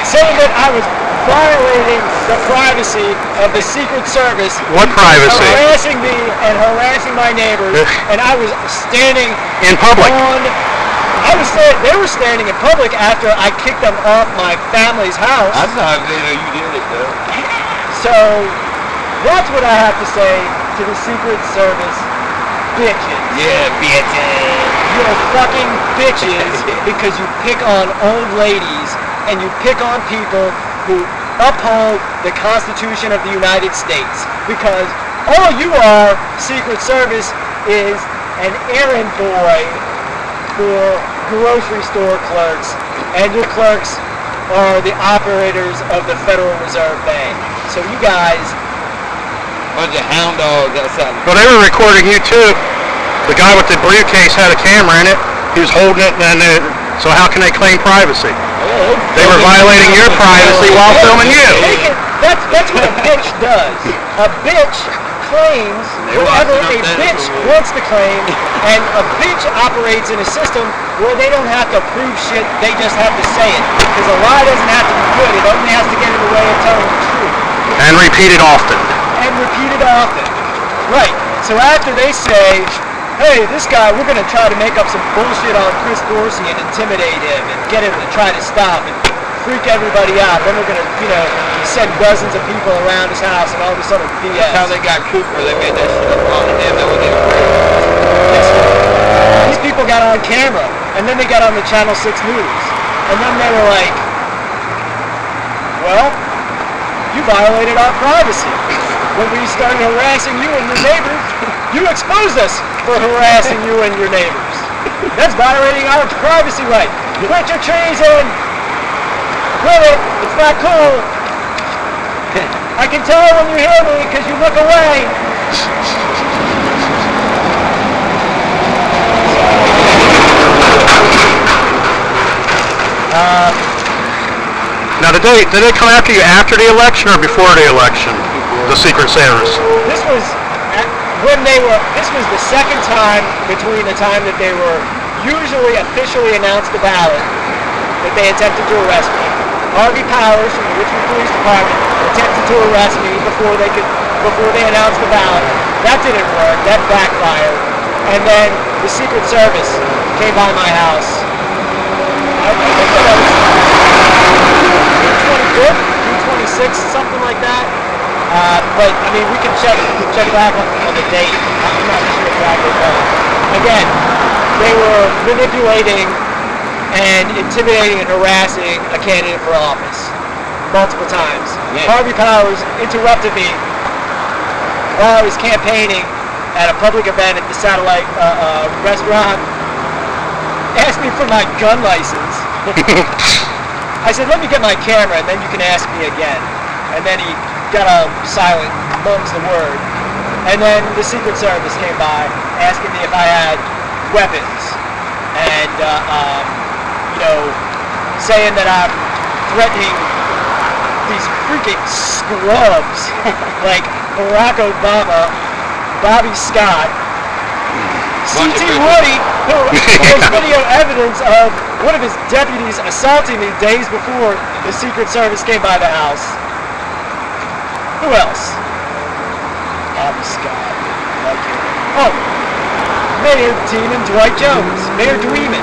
S1: saying that I was violating the privacy of the Secret Service.
S5: What privacy?
S1: Harassing me and harassing my neighbors, and I was standing
S5: In public.
S1: They were standing in public after I kicked them off my family's house.
S4: I thought you did it though.
S1: So that's what I have to say to the Secret Service bitches.
S4: Yeah, bitches.
S1: You're fucking bitches because you pick on old ladies and you pick on people who uphold the Constitution of the United States. Because all you are, Secret Service, is an errand boy for grocery store clerks, and your clerks are the operators of the Federal Reserve Bank. So you guys...
S4: Bunch of hound dogs outside.
S5: Well, they were recording you too. The guy with the briefcase had a camera in it. He was holding it, and so how can they claim privacy? They were violating your privacy while filming you.
S1: That's what a bitch does. A bitch claims whatever a bitch wants to claim, and a bitch operates in a system where they don't have to prove shit, they just have to say it. Because a lie doesn't have to be good, it only has to get in the way of telling the truth.
S5: And repeat it often.
S1: Right. So after they say, hey, this guy, we're going to try to make up some bullshit on Chris Dorsey and intimidate him and get him to try to stop and freak everybody out. Then we're going to, send dozens of people around his house and all this other BS.
S4: That's how they got Cooper. They made that shit up on him. That was it.
S1: These people got on camera, and then they got on the Channel 6 News. And then they were like, well, you violated our privacy. When we started harassing you and your neighbors, you exposed us for harassing you and your neighbors. That's violating our privacy right. Quit your treason! Quit it! It's not cool! I can tell when you hear me because you look away.
S5: Now, did they come after you after the election or before the election? The Secret Service.
S1: This was the second time between the time that they were usually officially announced the ballot that they attempted to arrest me. Harvey Powers from the Richmond Police Department attempted to arrest me before they announced the ballot. That didn't work. That backfired. And then the Secret Service came by my house. I think that was June 25th, June 26th, something like that. But I mean, we can check back on the date. I'm not sure exactly, but again, they were manipulating and intimidating and harassing a candidate for office multiple times.
S4: Yeah.
S1: Harvey Powers interrupted me while I was campaigning at a public event at the Satellite restaurant. Asked me for my gun license. I said, let me get my camera and then you can ask me again. And then he got silent, mum's the word. And then the Secret Service came by asking me if I had weapons. And, saying that I'm threatening these freaking scrubs like Barack Obama, Bobby Scott, C.T. Woody, who has video evidence of one of his deputies assaulting me days before the Secret Service came by the house. Who else? Bobby Scott. Okay. Oh, Mayor Demon Dwight Jones. Mayor Dweeman.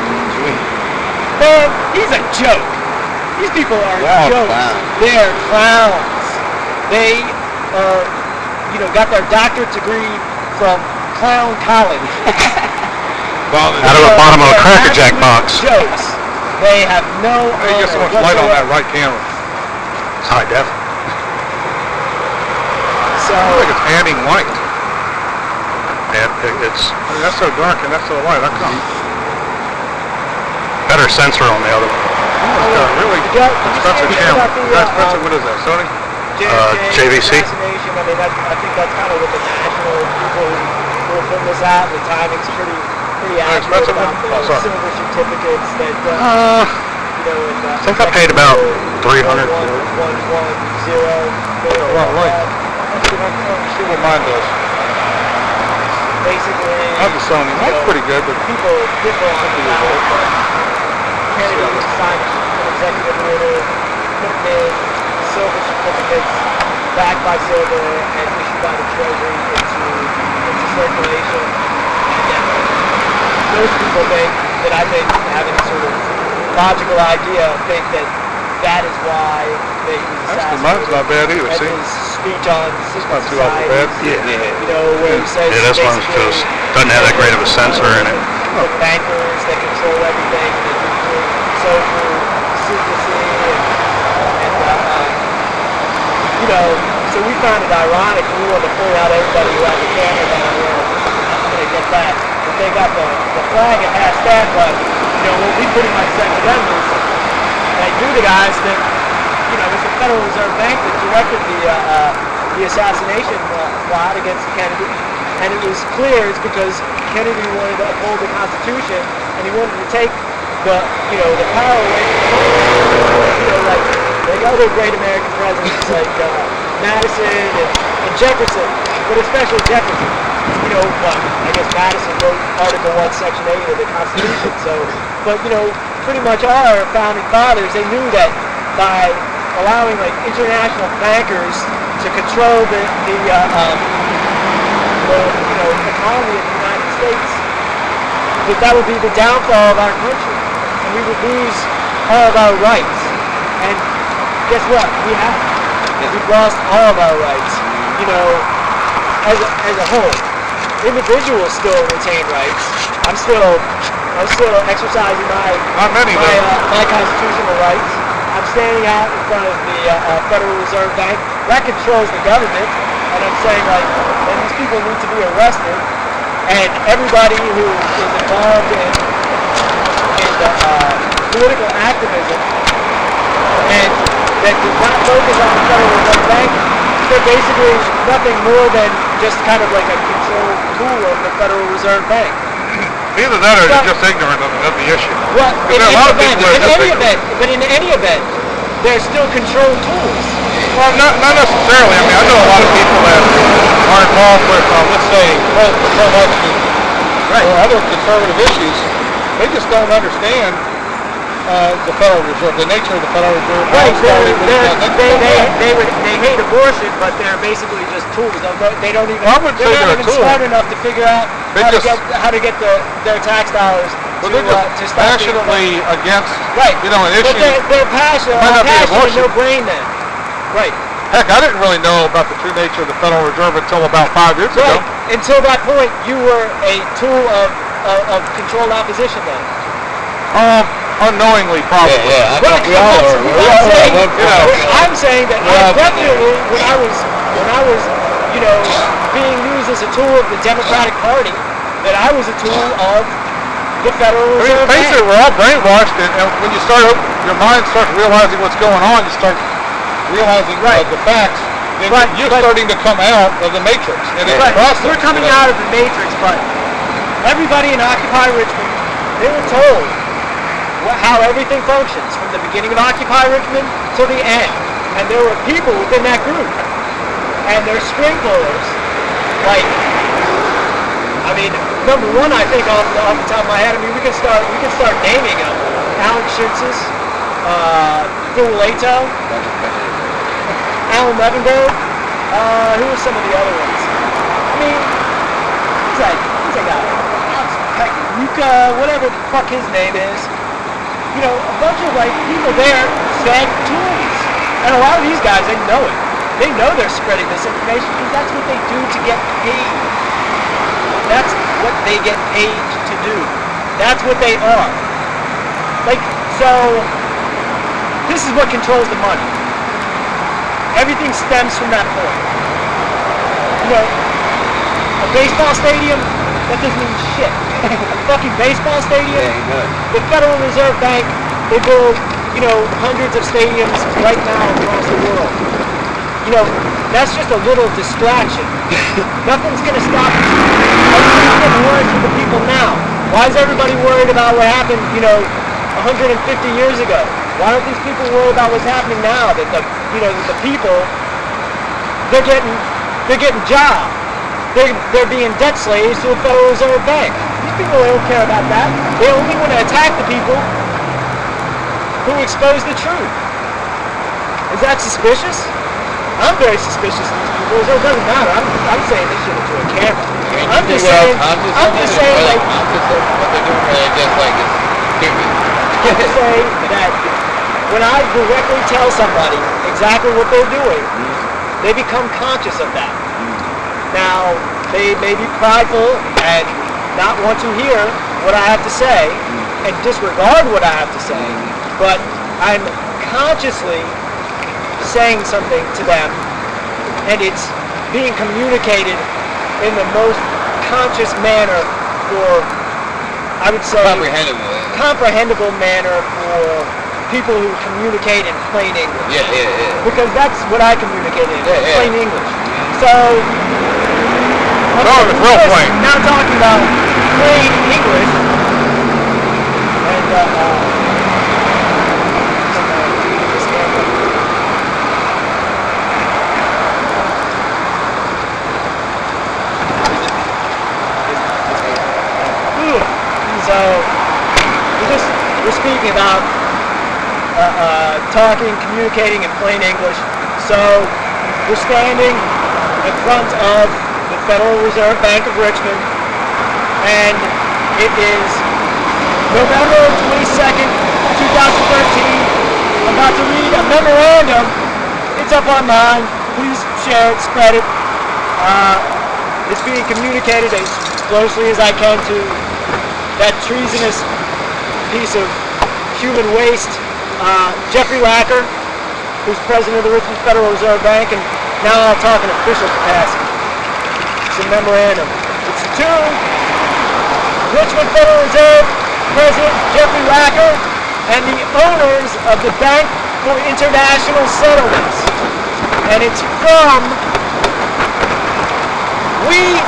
S1: Man, he's a joke. These people are jokes.
S4: Clowns.
S1: They're clowns. They are, got their doctorate degree from clown college.
S5: Out of the bottom of a Cracker Jack box.
S1: Jokes. They have no
S3: Hey, you get so much light on that right camera.
S5: It's high def.
S1: So
S3: I think it's adding light.
S5: Yeah. It's
S3: That's so dark and that's so light. How come?
S5: better sensor on the other one.
S3: It's got a really expensive camera. How expensive? What is that? Sony?
S5: JVC?
S1: Assassination, I mean, I think that's kind of what the national people who are putting this out, the timing's pretty accurate
S3: expensive
S1: about
S3: one?
S1: the
S3: Oh, sorry.
S1: silver certificates that, you know, in,
S5: I think I paid about 300 for it.
S1: 110.
S3: Well, right. See what mine does.
S1: Basically,
S3: I have the Sony. That's pretty good, but
S1: people differ on the matter, but Kennedy signed an executive order putting in silver certificates backed by silver and issued by the Treasury into circulation. And those people think that I think have any sort of logical idea think that that is why they use
S3: actually, mine's not bad either.
S1: and
S3: See?
S1: his speech on
S3: It's not too awful bad.
S1: you know, where he says
S5: Yeah, this one's
S1: basically,
S5: just doesn't have that great of a sensor in it.
S1: the bankers that control everything, and they do through social secrecy, and you know, so we found it ironic, and we wanted to point out everybody who had the camera down there, I'm going to get that, but they got the flag at half-staff, but, you know, what we pretty much said to them is, they knew the guys that, you know, it was the Federal Reserve Bank that directed the assassination plot against Kennedy, and it was clear it's because Kennedy wanted to uphold the Constitution, and he wanted to take the power away from you know, like other great American presidents like Madison and Jefferson, but especially Jefferson. You know, I guess Madison wrote Article 1, Section 8 of the Constitution. So, but you know, pretty much our founding fathers, they knew that by allowing like international bankers to control the economy of the United States, that would be the downfall of our country, and we would lose all of our rights. And guess what? We have. We've lost all of our rights. You know, as a whole, individuals still retain rights. I'm still exercising my constitutional rights. I'm standing out in front of the Federal Reserve Bank that controls the government, and I'm saying and these people need to be arrested. And everybody who is involved in political activism and that does not focus on the Federal Reserve Bank, they're basically nothing more than just kind of like a controlled tool of the Federal Reserve Bank.
S3: Either that or they're just ignorant of the issue.
S1: Well,
S3: There are a lot of people that are just ignorant.
S1: but in any event, they're still controlled tools.
S3: Well, not necessarily. I mean, I know a lot of people that are involved with, let's say, pro-election or other conservative issues. They just don't understand the Federal Reserve, the nature of the Federal Reserve.
S1: Right. They hate abortion, but they're basically just tools. They don't even.
S3: Well, I wouldn't say
S1: they're not
S3: they're a
S1: even
S3: tool.
S1: smart enough to figure out how to get their tax dollars
S3: But they're
S1: to
S3: just
S1: stop
S3: passionately against,
S1: right.
S3: you know, an issue.
S1: But they're passionate.
S3: Might not be
S1: Passion
S3: abortion.
S1: no brain then. Right.
S3: Heck, I didn't really know about the true nature of the Federal Reserve until about 5 years ago.
S1: Right. Until that point, you were a tool of controlled opposition then.
S3: Unknowingly, probably.
S4: Yeah, I think we all are.
S1: I'm saying that I definitely, when I was, you know, being used as a tool of the Democratic Party, that I was a tool of the Federal Reserve Bank.
S3: Basically, we're all brainwashed, and when you start, your mind starts realizing what's going on, you start realizing the facts, then you're starting to come out of the matrix. And it's a process.
S1: We're coming out of the matrix, but everybody in Occupy Richmond, they were told how everything functions from the beginning of Occupy Richmond to the end. And there were people within that group, and they're string pullers. Like, I mean, number one, I think off the top of my head, I mean, we can start naming them. Alan Schitz's, Phil Lato, Alan Levenberg, who are some of the other ones? I mean, who's that guy? Yuka, whatever the fuck his name is. You know, a bunch of like people there said tools. And a lot of these guys, they know it. They know they're spreading this information because that's what they do to get paid. That's what they get paid to do. That's what they are. Like, so, this is what controls the money. Everything stems from that point. You know, a baseball stadium, That doesn't mean shit. A fucking baseball stadium?
S4: Yeah, he does.
S1: The Federal Reserve Bank, they build, hundreds of stadiums right now across the world. That's just a little distraction. Nothing's going to stop it. I'm getting worried for the people now. Why is everybody worried about what happened, 150 years ago? Why don't these people worry about what's happening now? That the people, they're getting jobs. They're being debt slaves to the Federal Reserve Bank. These people don't care about that. They only want to attack the people who expose the truth. Is that suspicious? I'm very suspicious of these people, so it doesn't matter. I'm saying this shit into a camera. I'm just saying like,
S4: what they're doing, really just like it's stupid.
S1: I have to say that when I directly tell somebody exactly what they're doing, they become conscious of that. Now, they may be prideful and not want to hear what I have to say and disregard what I have to say, but I'm consciously saying something to them, and it's being communicated in the most conscious manner, or I would say comprehensible manner for people who communicate in plain English.
S4: Yeah.
S1: Because that's what I communicate in plain English. So,
S3: real plain.
S1: Now talking about plain English, and so we're speaking about talking, communicating in plain English. So we're standing in front of the Federal Reserve Bank of Richmond, and it is November 22nd, 2013. I'm about to read a memorandum. It's up online. Please share it, spread it. It's being communicated as closely as I can to that treasonous piece of human waste, Jeffrey Wacker, who's president of the Richmond Federal Reserve Bank, and now I'll talk in official capacity. It's a memorandum. It's to Richmond Federal Reserve President Jeffrey Wacker and the owners of the Bank for International Settlements. And it's from we,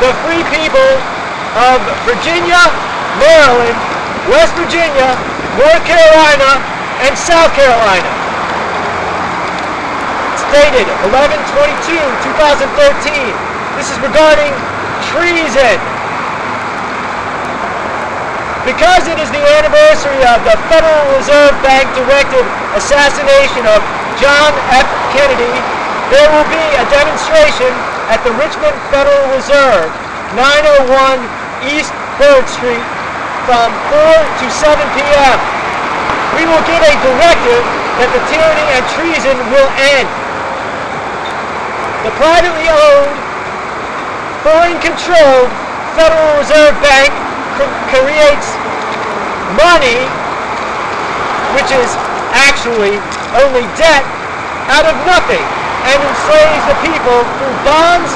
S1: the free people of Virginia, Maryland, West Virginia, North Carolina, and South Carolina. It's dated 11/22/2013. This is regarding treason. Because it is the anniversary of the Federal Reserve Bank directed assassination of John F. Kennedy, there will be a demonstration at the Richmond Federal Reserve, 901 East 3rd Street, from 4 to 7 p.m. We will give a directive that the tyranny and treason will end. The privately owned, foreign-controlled Federal Reserve Bank creates money, which is actually only debt, out of nothing, and enslaves the people through bonds,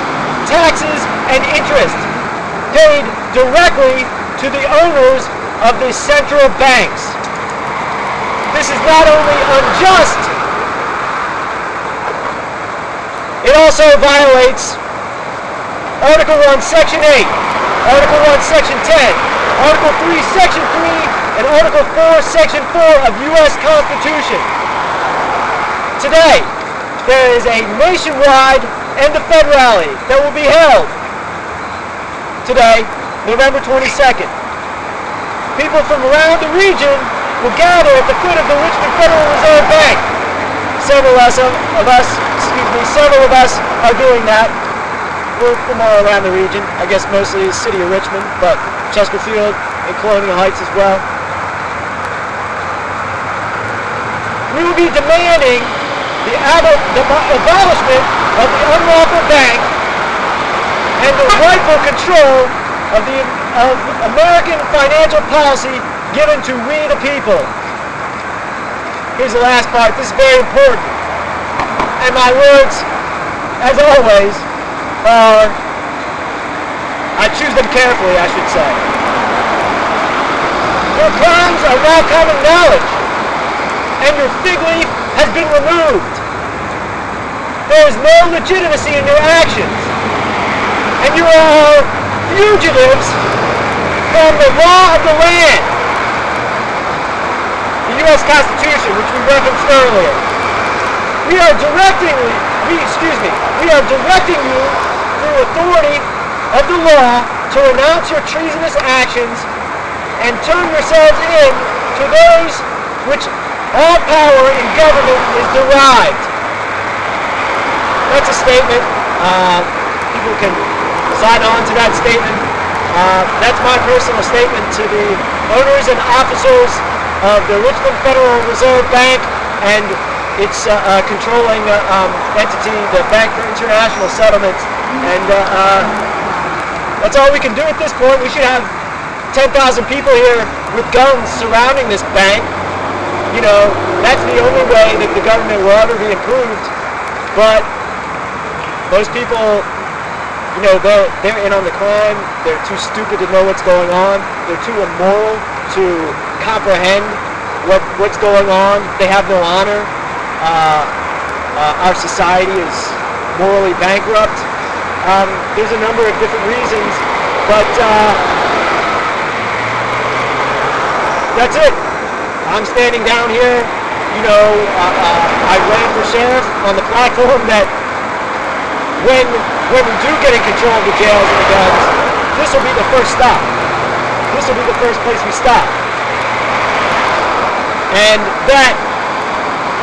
S1: taxes, and interest, paid directly to the owners of the central banks. This is not only unjust, it also violates Article 1, Section 8, Article 1, Section 10, Article 3, Section 3, and Article 4, Section 4 of U.S. Constitution. Today, there is a nationwide End of Fed rally that will be held today, November 22nd. People from around the region will gather at the foot of the Richmond Federal Reserve Bank. Several of us are doing that. We're from all around the region. I guess mostly the city of Richmond, but Chesterfield and Colonial Heights as well. We will be demanding the abolishment of the unlawful bank and the rightful control of American financial policy given to we the people. Here's the last part. This is very important. And my words, as always, are I choose them carefully, I should say. Your crimes are now common knowledge, and your fig leaf has been removed. There is no legitimacy in your actions, and you are all fugitives from the law of the land. The U.S. Constitution, which we referenced earlier. We are directing you through authority of the law to renounce your treasonous actions and turn yourselves in to those which all power in government is derived. That's a statement. People can sign on to that statement. That's my personal statement to the owners and officers of the Richmond Federal Reserve Bank and its controlling entity, the Bank for International Settlements. And that's all we can do at this point. We should have 10,000 people here with guns surrounding this bank. You know, that's the only way that the government will ever be improved. But most people, you know, they're in on the crime. They're too stupid to know what's going on. They're too immoral to comprehend what's going on. They have no honor. Our society is morally bankrupt. There's a number of different reasons, but that's it. I'm standing down here. You know, I ran for sheriff on the platform that when we do get in control of the jails and the guns, this will be the first stop. This will be the first place we stop. And that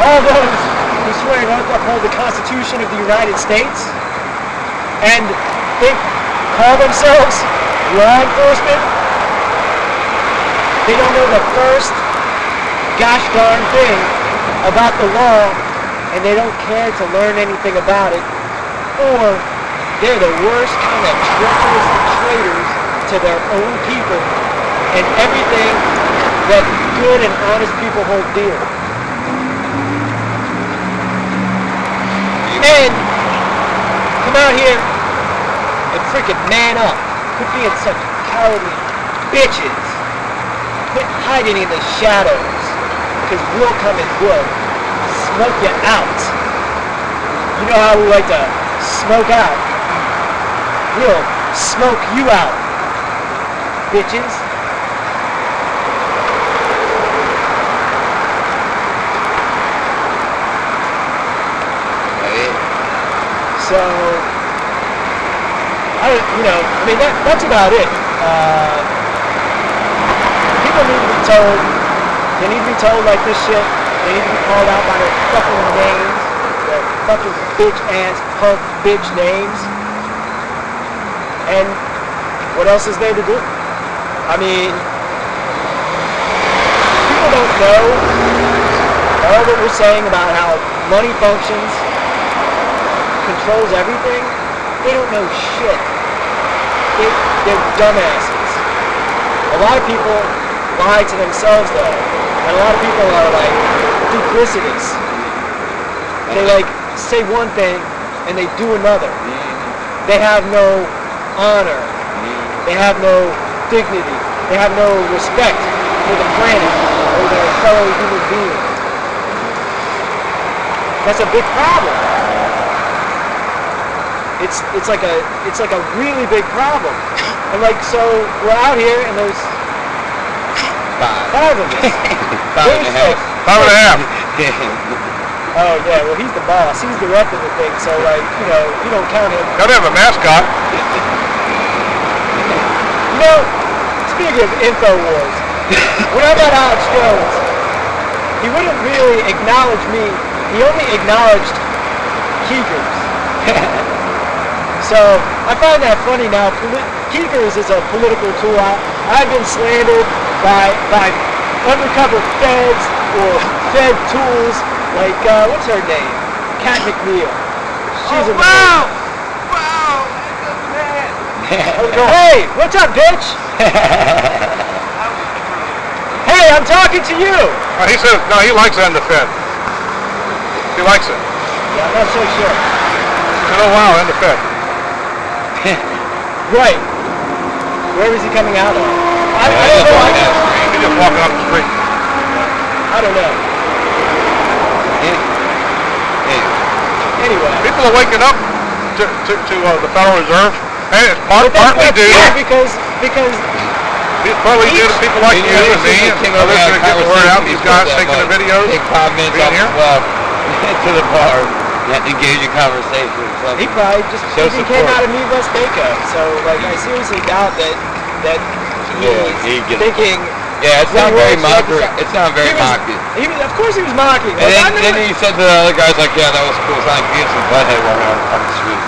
S1: all those who swear to uphold the Constitution of the United States and call themselves law enforcement, they don't know the first gosh darn thing about the law, and they don't care to learn anything about it, or they're the worst kind of treacherous traitors to their own people and everything that good and honest people hold dear. And come out here and freaking man up. Quit being such cowardly bitches. Quit hiding in the shadows, because we'll come and we'll smoke you out. You know how we like to smoke out? We'll smoke you out, bitches. So, that's about it. People need to be told. They need to be told like this shit. They need to be called out by their fucking names. Their fucking bitch-ass, punk bitch names. And what else is there to do? I mean, people don't know all that we're saying about how money functions, controls everything. They don't know shit. They're dumbasses. A lot of people lie to themselves though, and a lot of people are like duplicitous. They like say one thing and they do another. They have no honor. They have no dignity. They have no respect for the planet or their fellow human beings. That's a big problem. It's like a really big problem. And like, so we're out here and there's five of us.
S4: Five and a half.
S5: Five and a half.
S1: Oh yeah, well he's the boss. He's directing the thing, so like, you know, you don't count him.
S5: Gotta have a mascot.
S1: You know, speaking of InfoWars, when I met Alex Jones, he wouldn't really acknowledge me. He only acknowledged Keekers. So I find that funny now. Keekers is a political tool. I've been slandered by undercover feds or fed tools like, what's her name? Kat McNeil. She's a
S2: wow!
S1: Hey, what's up, bitch? Hey, I'm talking to you.
S5: He says, no, he likes it in the Fed. He likes it.
S1: Yeah, I'm not so sure.
S5: He said, oh wow, in the Fed.
S1: Right. Where was he coming out of? I
S4: Yeah,
S1: don't
S4: just
S1: know.
S4: walking down the street.
S3: He's just walking up the street.
S1: I don't know. Anyway.
S3: People are waking up to the Federal Reserve. And it's partly due
S1: because
S3: it's partly due to people like you and me and others that get the word out. These guys taking the videos.
S4: Take 5 minutes off the club to the bar. Engage in conversation.
S1: He probably just
S4: Show
S1: he came
S4: support.
S1: out of me West Baco. So like I seriously doubt that
S4: he
S1: he's
S4: gets-
S1: thinking.
S4: Yeah, it's not
S1: Well,
S4: very
S1: it's
S4: mockery.
S1: like-
S4: It's not very mocking.
S1: Of course he was mocking.
S4: And
S1: Like,
S4: then he said to the other guys, like, yeah, that was cool. It's not like being some butthead walking on the street.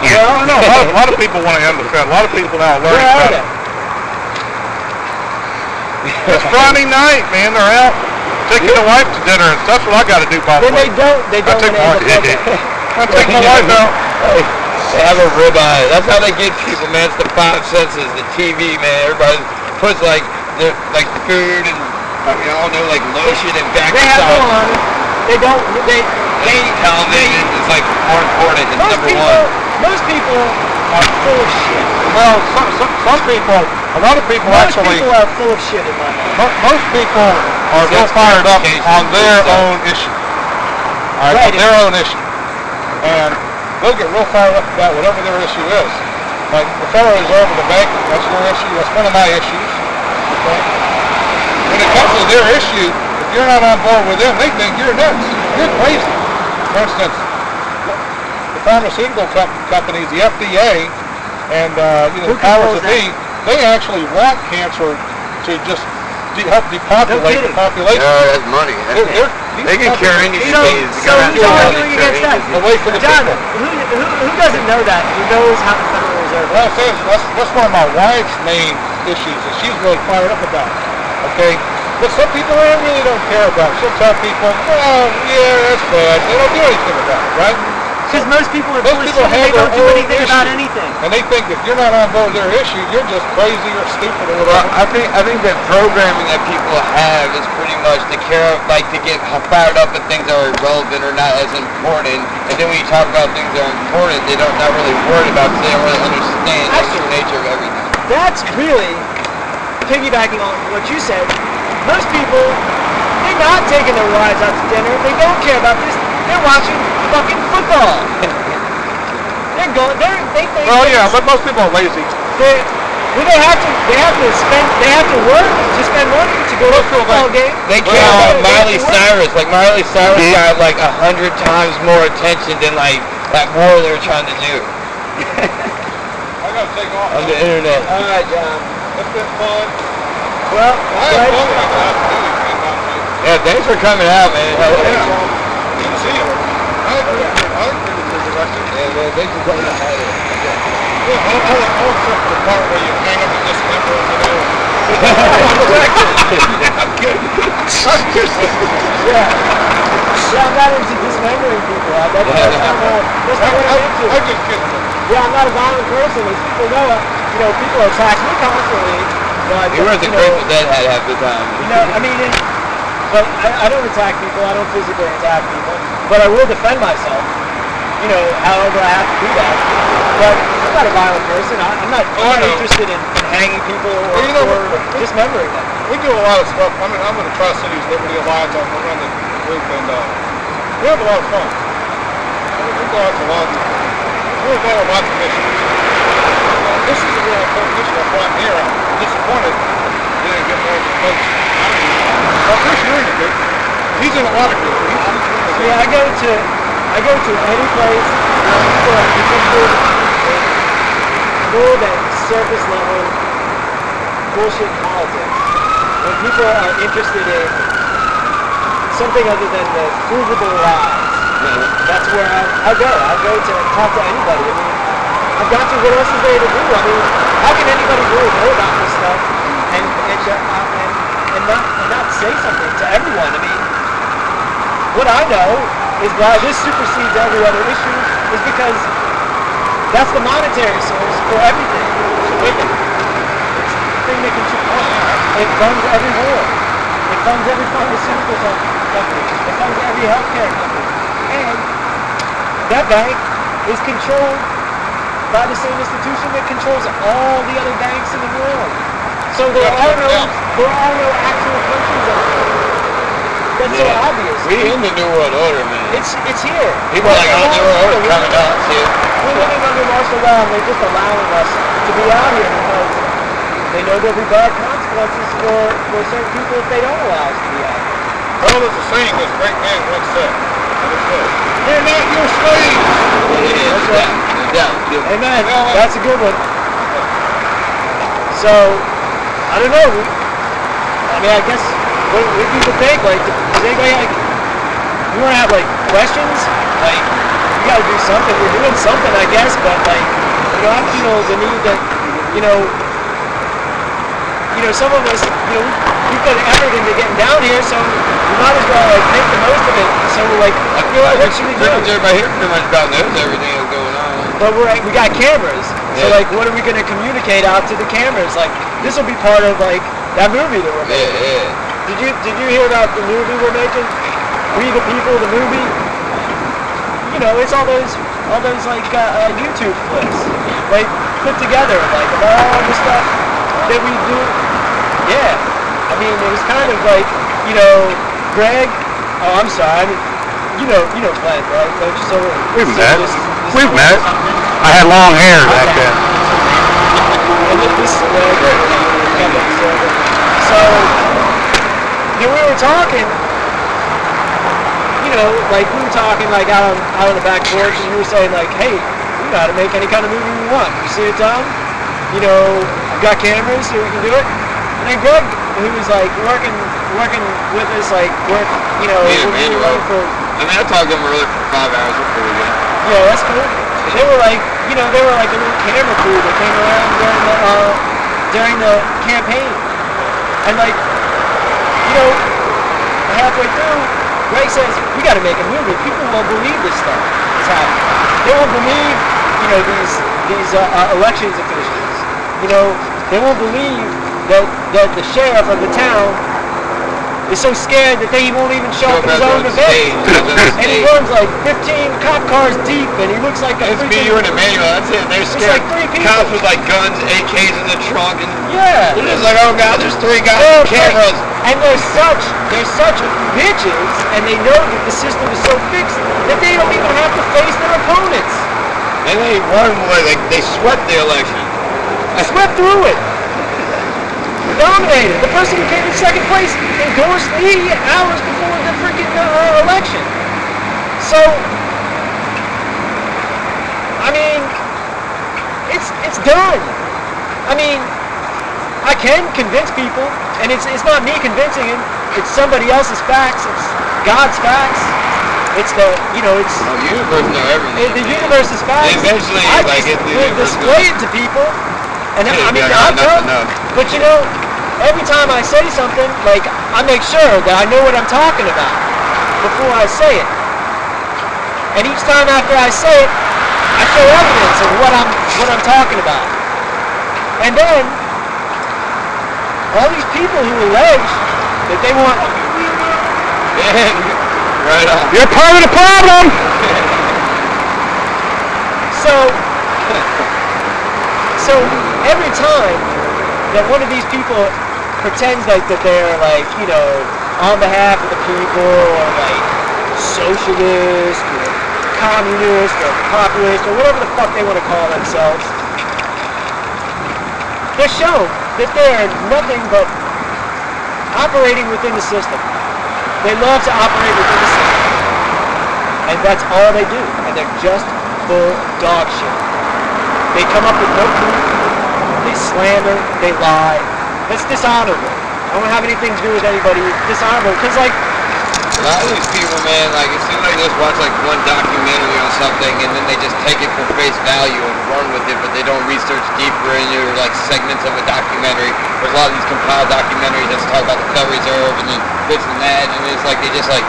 S3: Well, I know a lot of people want to end the Fed. A lot of people now are learning
S1: where are
S3: about
S1: they?
S3: it. It's Friday night, man. They're out taking the wife to dinner, and that's what I got to do, by the
S1: Then
S3: way.
S1: they don't
S3: take
S1: want to
S3: my-
S1: end the program.
S3: I take my wife out.
S4: Hey, they have a ribeye. That's how they get people, man. It's the 5 senses, the TV, man. Everybody puts like food and all know like lotion and back
S1: They have
S4: sauce.
S1: no honor. They don't. They
S4: Television is like more important. It's
S1: most
S4: number
S1: people.
S4: one.
S1: Most people are full of shit.
S3: Well, some people, a lot of people
S1: Most
S3: actually,
S1: people are full of shit in my mind.
S3: most people are real
S4: That's
S3: fired up
S4: clarification
S3: on their
S4: for stuff.
S3: own issue. All right,
S1: Right.
S3: on their own issue. And they'll get real fired up about whatever their issue is. Like the Federal Reserve and the bank, that's their issue. That's one of my issues. Okay? When it comes to their issue, if you're not on board with them, they think you're nuts. You're crazy. For instance, the pharmaceutical companies, the FDA, and
S1: Who
S3: the powers
S1: controls
S3: that be, they actually want cancer to just help depopulate the
S1: kidding.
S3: population.
S4: that's money. They can cure any
S1: So,
S4: disease.
S1: so who's arguing against that?
S3: Away from the
S1: John,
S3: people.
S1: who doesn't know that? Who knows how the Federal Reserve
S3: Well, that's one of my wife's main issues that she's really fired up about. Okay? But some people really don't care about it. She'll tell people, well, yeah, that's bad. They don't do anything about it, right?
S1: Because most people are
S3: Most
S1: full of
S3: people
S1: shit. They
S3: have their
S1: don't do
S3: own
S1: anything about
S3: issue.
S1: anything.
S3: And they think if you're not on board with their issue, you're just crazy or stupid or
S4: Well,
S3: whatever.
S4: I think that programming that people have is pretty much to care, like to get fired up at things that are irrelevant or not as important. And then when you talk about things that are important, they don't not really worried about because they don't really understand the true nature of everything.
S1: That's really piggybacking on what you said. Most people, they're not taking their wives out to dinner. They don't care about this. They're watching fucking football. They think.
S3: Well, yeah, but most people are lazy.
S1: They have to work to spend money to go to a football game.
S4: They care about Miley Cyrus. Like Miley Cyrus got like 100 times more attention than like that war they're trying to do
S3: I gotta take off.
S4: on the internet.
S1: All right, John.
S3: It's been fun.
S1: Well,
S3: I had fun when I got out to do these.
S4: Yeah, thanks for coming out, man. Hell
S3: Yeah.
S4: yeah.
S3: Good to see you. I agree with your direction.
S4: Yeah, man, thanks for coming out.
S3: Yeah, I'll accept the part where you hang up with this member, I'm good.
S1: yeah, I'm not into dismembering people. That's not what I'm into.
S3: I just get it.
S1: Yeah, I'm not a violent person. As people know, people attack me constantly. But,
S4: He wears a Grateful Dead hat half the time.
S1: I mean, but I don't attack people. I don't physically attack people. But I will defend myself. However I have to do that. But I'm not a violent person. I'm not interested in hanging people or dismembering them.
S3: We do a lot of stuff. I'm in the Tri-Cities Liberty Alliance. I run the group, and we have a lot of fun. We go out to a lot of we go on lots of missions. This is a real important issue. That's why I'm here. I'm disappointed we didn't get more folks out of here. Well, Chris, you're in the group. He's in a lot of groups.
S1: Yeah, I go to any place where people are interested in more than surface level bullshit politics. When people are interested in something other than the provable lies, that's where I go. I go to talk to anybody. I mean, I've got to. What else is there to do? I mean, how can anybody really know about this stuff and not say something to everyone? I mean, what I know is why this supersedes every other issue is because that's the monetary source for everything. It's the thing that it funds every war. It funds every pharmaceutical company. It funds every healthcare company. And that bank is controlled by the same institution that controls all the other banks in the world. So there are no actual countries out there. That's so obvious.
S4: We in the New World Order, man.
S1: It's here.
S4: People are like, oh, New World Order coming out, too.
S1: We're living under martial law, and they're just allowing us to be out here because they know there'll be bad consequences for certain people if they don't allow us to be out here.
S3: Well, there's a saying this great man once said. They're not your slaves.
S4: It is. Yeah.
S1: Amen. That's a good one. So, I don't know. I mean, I guess, what do people think? Like, does anybody, like, you want to have, like, questions? Like, you got to do something. We're doing something, I guess, but, like, I feel the need that, some of us, we've done everything to get down here, so we might as well, like, make the most of it. So, like,
S4: I feel like
S1: what should we do?
S4: everybody here pretty much about knows everything that's going on.
S1: But we got cameras, so like, what are we gonna communicate out to the cameras? Like, this will be part of like that movie that we're making.
S4: Yeah.
S1: Did you hear about the movie we're making? We the People, the movie. It's all those like YouTube clips, like put together, like of all the stuff that we do. Yeah, I mean, it was kind of like Greg. Oh, I'm sorry. Glenn, right? So
S5: We've met. We've met. I had long hair back then.
S1: And this is so we were talking, like we were talking like out on the back porch, and you were saying like, hey, we know how to make any kind of movie we want. You see it, Tom? We got cameras, so we can do it. And then Greg, who was like working with us, like for.
S4: I mean, I talked to them earlier for 5 hours. We're pretty good.
S1: Yeah, that's cool. They were like a little camera crew that came around during the campaign. And like, halfway through, Greg says, we got to make a movie. People won't believe this stuff is happening. They won't believe, these elections officials. They won't believe that the sheriff of the town is so scared that he won't even show up at his own event. And he runs like 15 cop cars deep, and he looks like a
S4: It's me, you, and Emmanuel. That's it. They're scared.
S1: It's like 3 people.
S4: Cops with like guns, AKs in the trunk, and
S1: yeah.
S4: they're just like, oh god, there's 3 guys with cameras.
S1: And they're such bitches, and they know that the system is so fixed that they don't even have to face their opponents.
S4: And they run away. They swept the election.
S1: I swept through it. Dominated. The person who came in second place endorsed me hours before the freaking election. So, I mean, it's done. I mean, I can convince people, and it's not me convincing him. It's somebody else's facts. It's God's facts. It's the it's.
S4: Oh, the universe knows everything.
S1: The universe is facts.
S4: Eventually,
S1: I just display it to people, and I mean, I know. But every time I say something, like, I make sure that I know what I'm talking about before I say it. And each time after I say it, I show evidence of what I'm talking about. And then, all these people who allege that they want...
S4: Right on.
S5: You're part of the problem!
S1: So every time that one of these people pretends like that they're like, on behalf of the people, or like socialist, or communist, or populist, or whatever the fuck they want to call themselves, they're shown that they're nothing but operating within the system. They love to operate within the system. And that's all they do. And they're just full dog shit. They come up with no proof. They slander. They lie. That's dishonorable. I don't have anything to do with anybody. It's dishonorable. Because, like,
S4: a lot of these people, man, like, it seems like they just watch, like, one documentary on something, and then they just take it for face value and run with it, but they don't research deeper into, like, segments of a documentary. There's a lot of these compiled documentaries that talk about the Federal Reserve, and then this and that, and it's like, they just, like,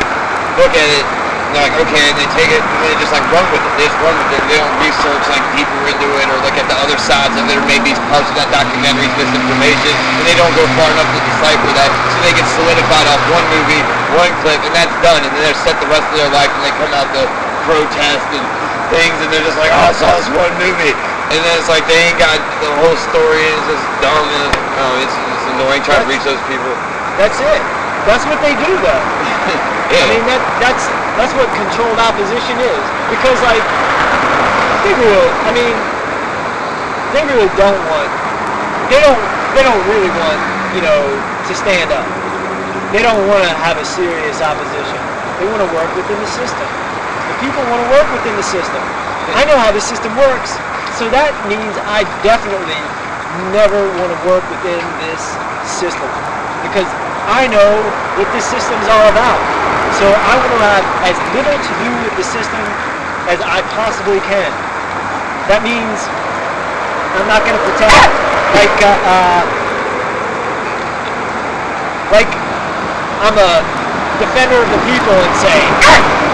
S4: look at it, and they're like, okay, and they take it, and they just, like, run with it. They just run with it. They don't research, like, deeper into it, or look at the other sides of it, or maybe parts of that documentary is misinformation, and they don't go far enough to decipher that, so they get solidified off one movie, one clip, and that's done, and then they're set the rest of their life, and they come out to protest and things, and they're just like, oh, I saw this one movie. and then it's like they ain't got the whole story. It's just dumb and it's annoying trying to reach those people.
S1: That's it. That's what they do, though.
S4: Yeah.
S1: I mean, that's what controlled opposition is. Because, like, they really don't want. They don't really want, to stand up. They don't want to have a serious opposition. They want to work within the system. The people want to work within the system. I know how the system works, so that means I definitely never want to work within this system because I know what this system's all about. So I want to have as little to do with the system as I possibly can. That means I'm not going to pretend like I'm a defender of the people and say,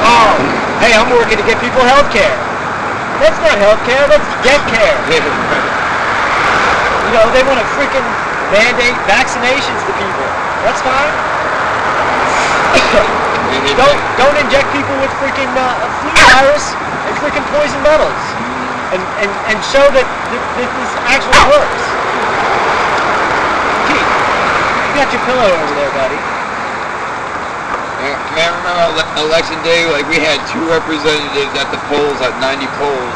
S1: oh, hey, I'm working to get people health care. That's not health care, that's debt care. They want to freaking mandate vaccinations to people. That's fine. Don't inject people with freaking flu virus and freaking poison metals. And show that this actually works. Keith, you got your pillow over there, buddy.
S4: Man, remember election day, like we had 2 representatives at the polls, at 90 polls,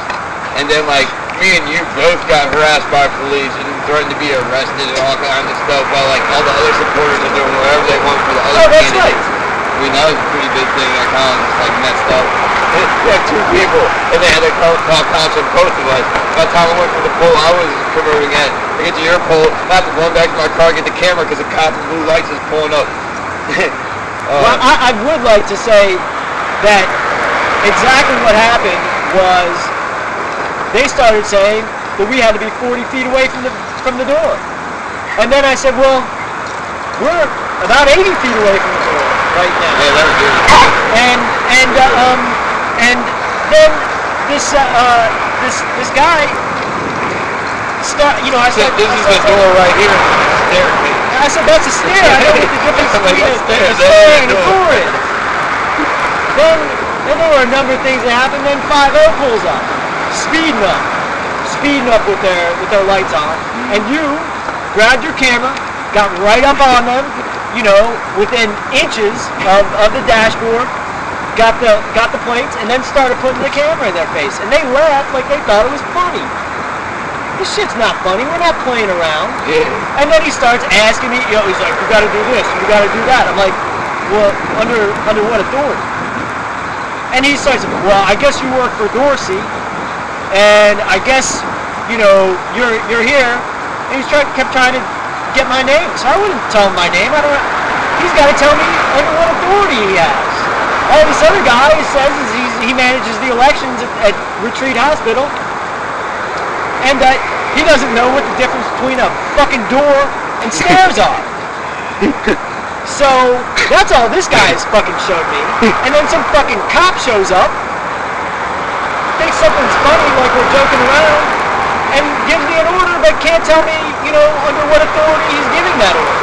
S4: and then like me and you both got harassed by police and threatened to be arrested and all kinds of stuff while like all the other supporters are doing whatever they want for the other candidates.
S1: Right.
S4: I mean, that was a pretty big thing that kind of just like messed up. We had 2 people, and they had to call cops on both of us. By the time I went for the poll, I was promoting it. I get to your poll, I have to run back to my car and get the camera because the cop with blue lights is pulling up.
S1: Well, I would like to say that exactly what happened was they started saying that we had to be 40 feet away from the door. And then I said, well, we're about 80 feet away from the door right now.
S4: Yeah, that was good.
S1: And then this guy I said,
S4: this is the door right here. Stair.
S1: I said, that's a stair. I know what the difference between a stair and a door is. Then there were a number of things that happened. Then 5-0 pulls up, speeding up with their lights on, and you grabbed your camera, got right up on them, within inches of the dashboard, got the plates, and then started putting the camera in their face, and they laughed like they thought it was funny. This shit's not funny. We're not playing around.
S4: Yeah.
S1: And then he starts asking me, he's like, you got to do this, you got to do that. I'm like, well, under what authority? And he starts, well, I guess you work for Dorsey, and I guess, you're here. And he kept trying to get my name, so I wouldn't tell him my name. He's got to tell me under what authority he has. All this other guy says he manages the elections at Retreat Hospital, and that he doesn't know what the difference between a fucking door and stairs are. So that's all this guy's fucking showed me. And then some fucking cop shows up, thinks something's funny, like we're joking around, and gives me an order, but can't tell me, under what authority he's giving that order.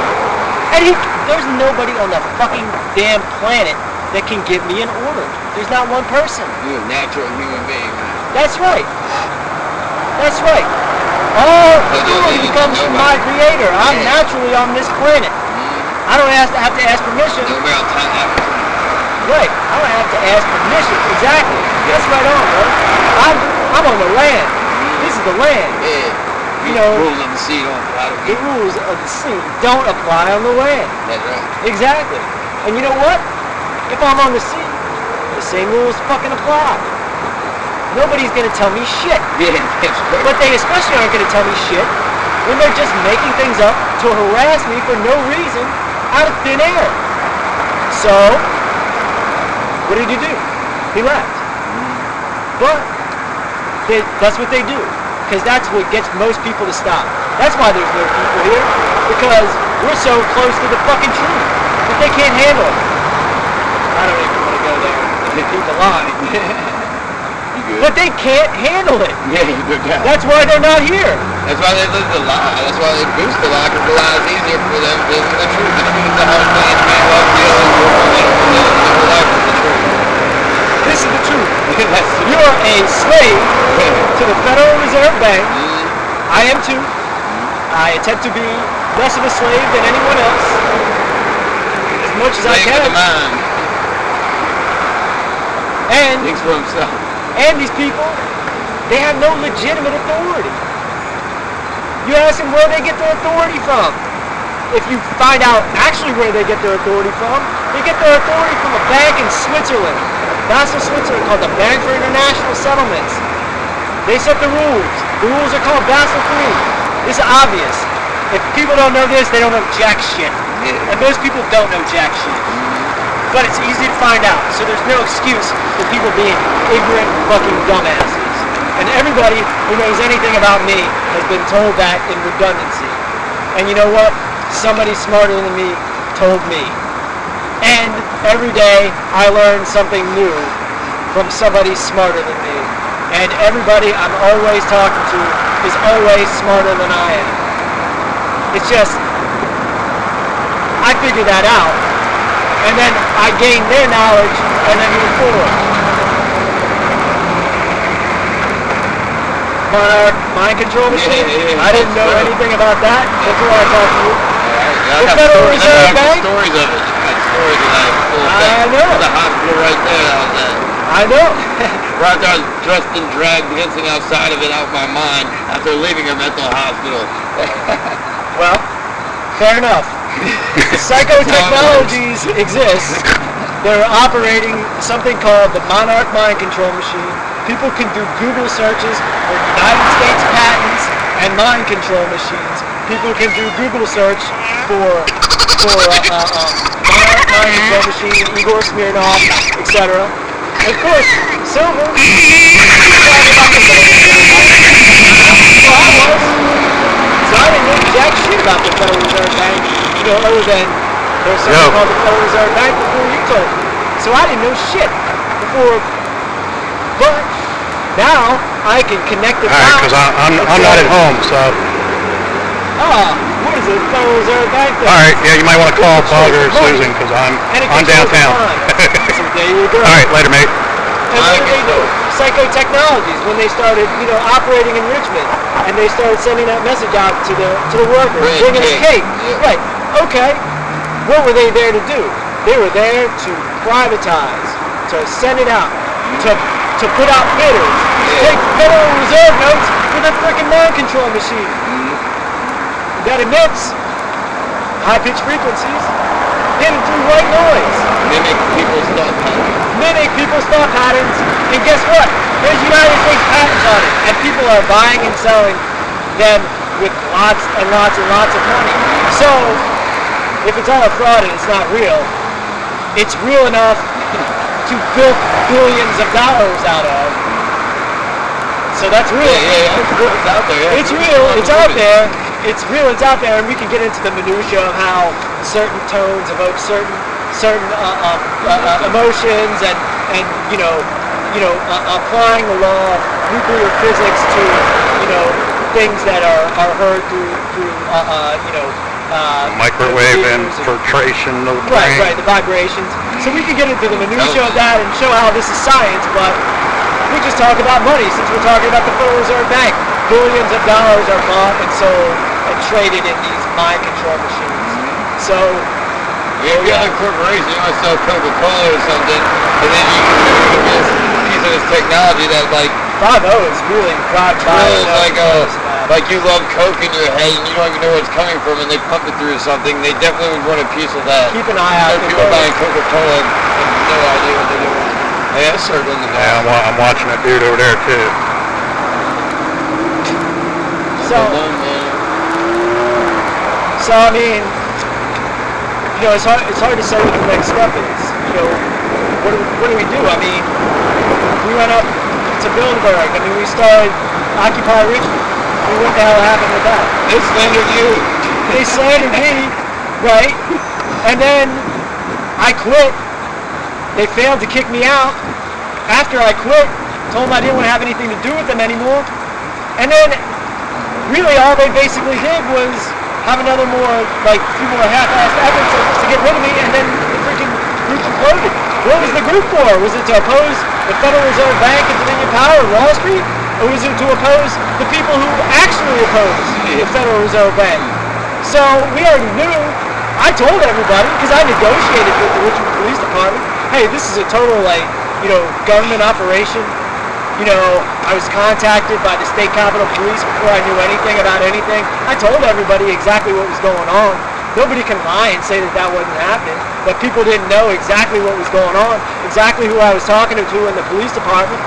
S1: And there's nobody on the fucking damn planet that can give me an order. There's not one person.
S4: You're a natural human being, man.
S1: That's right. That's right. All authority comes from my creator. I'm naturally on this planet. I don't have to ask permission.
S4: Nobody else has that.
S1: Right. I don't have to ask permission. Exactly. That's right on, bro. I'm on the land. This is the land.
S4: Yeah. Rules of the sea don't apply to me.
S1: The rules of the sea don't apply on the land.
S4: That's right.
S1: Exactly. And you know what? If I'm on the sea, the same rules fucking apply. Nobody's gonna tell me shit.
S4: Yeah, that's right.
S1: But they especially aren't gonna tell me shit when they're just making things up to harass me for no reason out of thin air. So, what did he do? He left. But that's what they do, because that's what gets most people to stop. That's why there's no people here, because we're so close to the fucking truth that they can't handle it. I don't even want to go there. They keep the line. But they can't handle it.
S4: Yeah, no doubt.
S1: That's why they're not here.
S4: That's why they live the lie. That's why they boost the lie, because the lie is easier for them than the truth. The truth is the hardest thing to make love feel and work on it for them. The lie is the truth.
S1: This is the truth. You're a slave to the Federal Reserve Reserve Bank, I am too. I attempt to be less of a slave than anyone else, as much as I
S4: Slave
S1: can.
S4: of the mind.
S1: And
S4: Thinks for himself.
S1: And these people, they have no legitimate authority. You ask them where they get their authority from. If you find out actually where they get their authority from, they get their authority from a bank in Switzerland. Basel, Switzerland, called the Bank for International Settlements. They set the rules. The rules are called Basel III. This is obvious. If people don't know this, they don't know jack shit. And most people don't know jack shit. But it's easy to find out, so there's no excuse for people being ignorant fucking dumbasses. And everybody who knows anything about me has been told that in redundancy. And you know what? Somebody smarter than me told me. And every day I learn something new from somebody smarter than me. And everybody I'm always talking to is always smarter than I am. It's just, I figured that out. And then I gain their knowledge and then move forward. Mind control machine? I didn't know anything about that before I talked to you. The Federal Reserve Bank?
S4: Stories of it. I got stories of that.
S1: I know.
S4: The hospital right there. That was that.
S1: I know.
S4: Right after I was dressed and dragged, dancing outside of it out of my mind after leaving a mental hospital.
S1: Well, fair enough. Psychotechnologies exist. They're operating something called the Monarch Mind Control Machine. People can do Google searches for United States patents and mind control machines. People can do Google search for Monarch Mind Control Machine, Igor Smirnov, etc. Of course, Silver. So I didn't know jack shit about the Federal Reserve Bank, other than there's something called the Federal Reserve Bank before you told me. So I didn't know shit before, but now I can connect the dots.
S5: Alright, because I'm not at home, so.
S1: What is it? Federal Reserve Bank?
S5: Alright, yeah, you might want to call Bug or Susan, because I'm downtown.
S1: So there you go.
S5: Alright, later, mate.
S1: And what did they do? Psychotechnologies, when they started, operating in Richmond, and they started sending that message out to the workers, bringing a cake.
S4: Yeah.
S1: Right. Okay. What were they there to do? They were there to privatize, to send it out, to put out bidders, to take Federal Reserve notes with a freaking mind control machine. That emits high-pitched frequencies into through white noise. Mimic people's thought patterns. And guess what? There's United States patents on it. And people are buying and selling them with lots and lots and lots of money. So, if it's all a fraud and it's not real, it's real enough to bilk billions of dollars out of. So that's real.
S4: It's out there.
S1: It's real. It's out there. It's real. It's out there, and we can get into the minutia of how certain tones evoke certain emotions, and applying the law of nuclear physics to things that are heard through
S5: Microwave infiltration of the brain.
S1: Right, the vibrations. So we can get into the minutia of that and show how this is science, but we just talk about money since we're talking about the Federal Reserve Bank. Billions of dollars are bought and sold and traded in these mind control machines. So,
S4: if you have a corporation, you want to sell Coca-Cola or something, and then you can do this piece of this technology that, like,
S1: 5-0 is really
S4: like you love Coke in your head and you don't even know where it's coming from, and they pump it through something. They definitely would want a piece of that.
S1: Keep an eye out.
S4: People buying Coca-Cola and no idea what they're doing. Yeah, circling the back.
S5: Yeah, I'm watching that dude over there too.
S1: So I mean, it's hard to say what the next step is. What do we do? I mean, we went up to Bilderberg. I mean, we started Occupy Richmond. I mean, what the hell happened with that?
S4: They slandered you.
S1: They slandered me, right? And then I quit. They failed to kick me out. After I quit, told them I didn't want to have anything to do with them anymore. And then, really, all they basically did was have another few more half-assed efforts to get rid of me, and then the freaking group imploded. What was the group for? Was it to oppose the Federal Reserve Bank and Dominion Power and Wall Street? It was to oppose the people who actually oppose the Federal Reserve Bank. So we already knew. I told everybody, because I negotiated with the Richmond Police Department, hey, this is a total, government operation. I was contacted by the state capitol police before I knew anything about anything. I told everybody exactly what was going on. Nobody can lie and say that wasn't happening, but people didn't know exactly what was going on, exactly who I was talking to in the police department,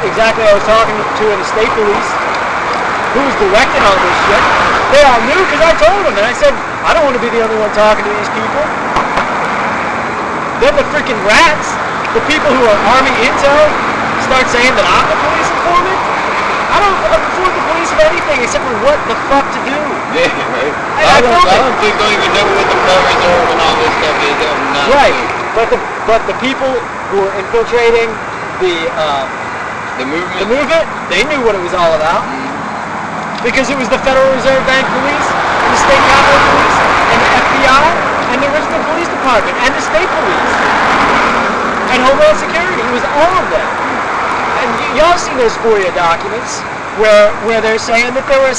S1: exactly I was talking to in the state police, who was directed on this shit. They all knew because I told them, and I said, I don't want to be the only one talking to these people. Then the freaking rats, the people who are Army Intel, start saying that I'm the police informant. I don't inform the police of anything except for what the fuck to do.
S4: Yeah, right.
S1: I
S4: don't think don't even know what the Federal Reserve and all this stuff is.
S1: Right, but the people who were infiltrating the movement, they knew what it was all about. Because it was the Federal Reserve Bank Police, and the State Capitol Police, and the FBI, and the Richmond Police Department, and the State Police, and Homeland Security. It was all of them. And y'all seen those FOIA documents where they're saying that they were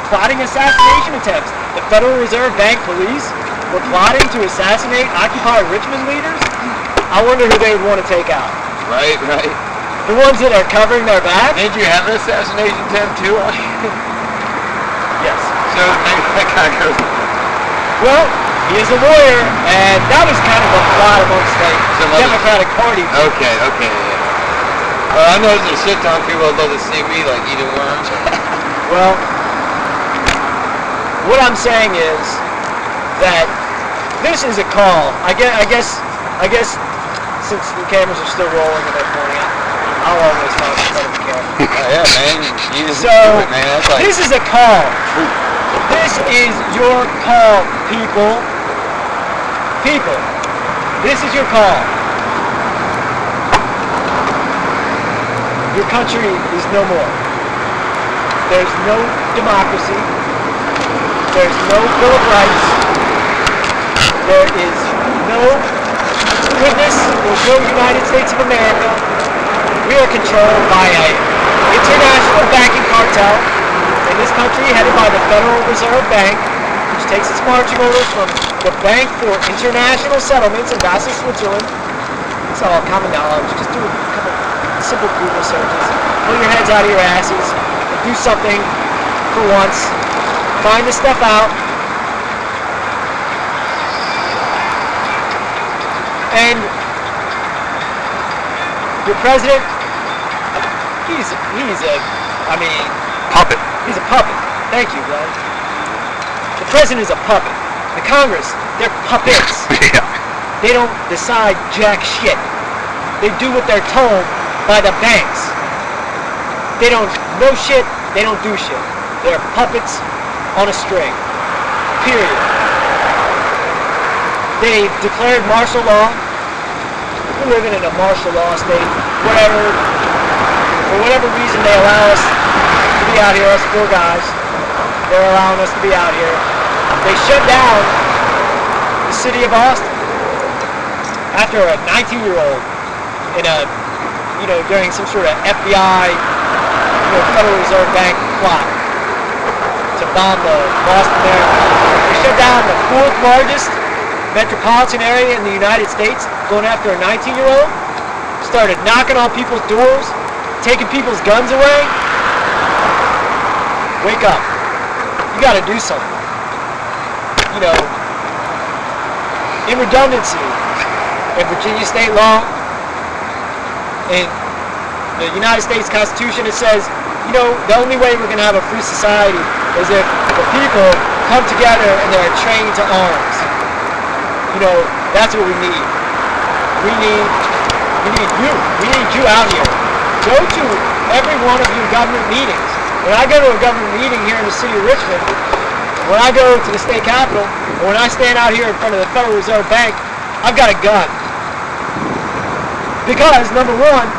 S1: plotting assassination attempts. The Federal Reserve Bank Police were plotting to assassinate Occupy Richmond leaders. I wonder who they would want to take out.
S4: Right.
S1: The ones that are covering their back?
S4: Did you have an assassination attempt too?
S1: Yes.
S4: So maybe that kind of goes.
S1: Well, he is a lawyer, and that was kind of a plot amongst the Democratic Party.
S4: Okay. Well, I know there's a shit ton of people that love to see me eating worms.
S1: Well, what I'm saying is that this is a call. I guess since the cameras are still rolling and they're pointing out, I'll always talk in front of the camera.
S4: Yeah, man. You just
S1: So,
S4: do it, man. That's
S1: this is a call. This is your call, people. People, this is your call. Your country is no more. There's no democracy. There's no Bill of Rights. There is no goodness or no United States of America. We are controlled by an international banking cartel in this country headed by the Federal Reserve Bank, which takes its marching orders from the Bank for International Settlements in Basel, Switzerland. It's all common knowledge. Just do a couple simple Google searches. Pull your heads out of your asses and do something for once. Find this stuff out. And your president, he's
S5: Puppet.
S1: He's a puppet. Thank you, Glenn. The president is a puppet. The Congress, they're puppets.
S5: Yeah.
S1: They don't decide jack shit. They do what they're told by the banks. They don't know shit. They don't do shit. They're puppets on a string. Period. They declared martial law. We're living in a martial law state. For whatever reason, they allow us to be out here, us four guys. They're allowing us to be out here. They shut down the city of Austin after a 19-year-old in during some sort of FBI, Federal Reserve Bank plot to bomb the Boston Marathon. They shut down the fourth largest metropolitan area in the United States, going after a 19-year-old, started knocking on people's doors, taking people's guns away. Wake up. You gotta do something. In redundancy, in Virginia state law, in the United States Constitution, it says, the only way we're gonna have a free society is if the people come together and they're trained to arms. That's what we need. We need you. We need you out here. Go to every one of your government meetings. When I go to a government meeting here in the city of Richmond, when I go to the state capitol, or when I stand out here in front of the Federal Reserve Bank, I've got a gun. Because, number one,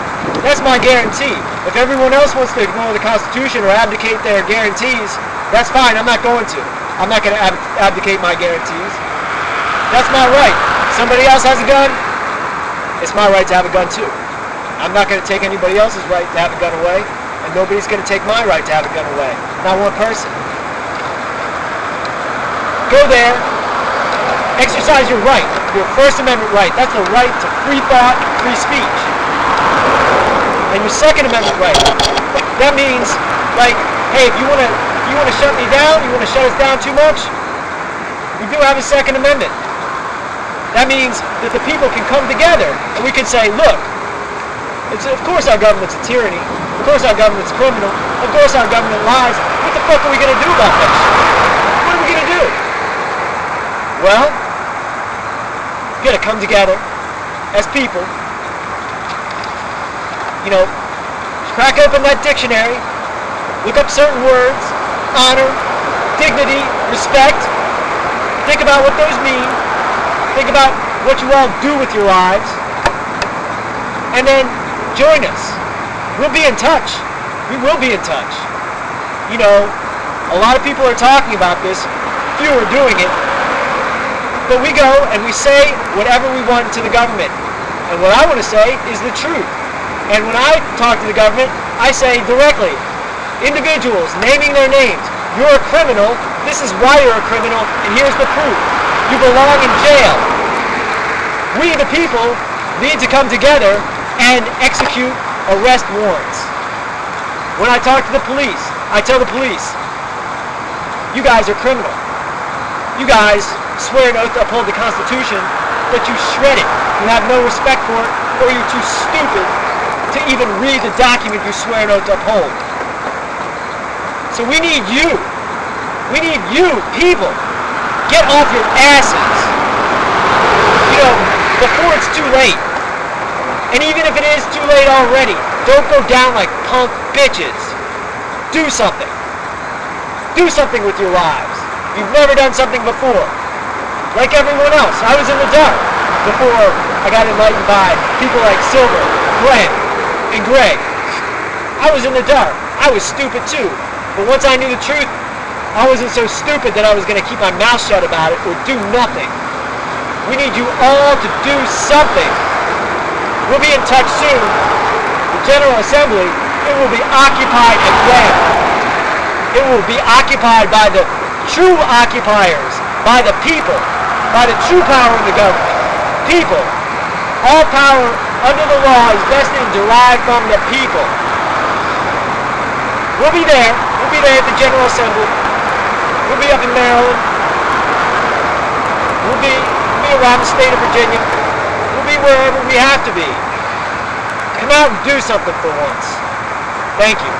S1: that's my guarantee. If everyone else wants to ignore the Constitution or abdicate their guarantees, that's fine. I'm not going to. I'm not going to abdicate my guarantees. That's my right. Somebody else has a gun, it's my right to have a gun too. I'm not going to take anybody else's right to have a gun away, and and nobody's going to take my right to have a gun away. Not one person. Go there, exercise your right, your First Amendment right. That's the right to free thought, free speech. And your Second Amendment right. That means, like, hey, if you want to shut me down, you want to shut us down too much, we do have a Second Amendment. That means that the people can come together and we can say, look, of course our government's a tyranny. Of course our government's criminal. Of course our government lies. What the fuck are we going to do about this? What are we going to do? Well, we got to come together as people. You know, crack open that dictionary, look up certain words, honor, dignity, respect, think about what those mean, think about what you all do with your lives, and then join us. We'll be in touch. We will be in touch. You know, a lot of people are talking about this, few are doing it, but we go and we say whatever we want to the government. And what I want to say is the truth. And when I talk to the government, I say directly, individuals naming their names, you're a criminal, this is why you're a criminal, and here's the proof. You belong in jail. We, the people, need to come together and execute arrest warrants. When I talk to the police, I tell the police, you guys are criminal. You guys swear an oath to uphold the Constitution, but you shred it. You have no respect for it, or you're too stupid to even read the document you swear an oath to uphold. So we need you. We need you, people. Get off your asses. You know, before it's too late. And even if it is too late already, don't go down like punk bitches. Do something. Do something with your lives. You've never done something before. Like everyone else, I was in the dark before I got enlightened by people like Silver, Glenn, and Greg. I was in the dark. I was stupid too. But once I knew the truth, I wasn't so stupid that I was going to keep my mouth shut about it or do nothing. We need you all to do something. We'll be in touch soon. The General Assembly, it will be occupied again. It will be occupied by the true occupiers, by the people, by the true power of the government. People. All power under the law is vested and derived from the people. We'll be there. We'll be there at the General Assembly. We'll be up in Maryland. We'll be around the state of Virginia. We'll be wherever we have to be. Come out and do something for once. Thank you.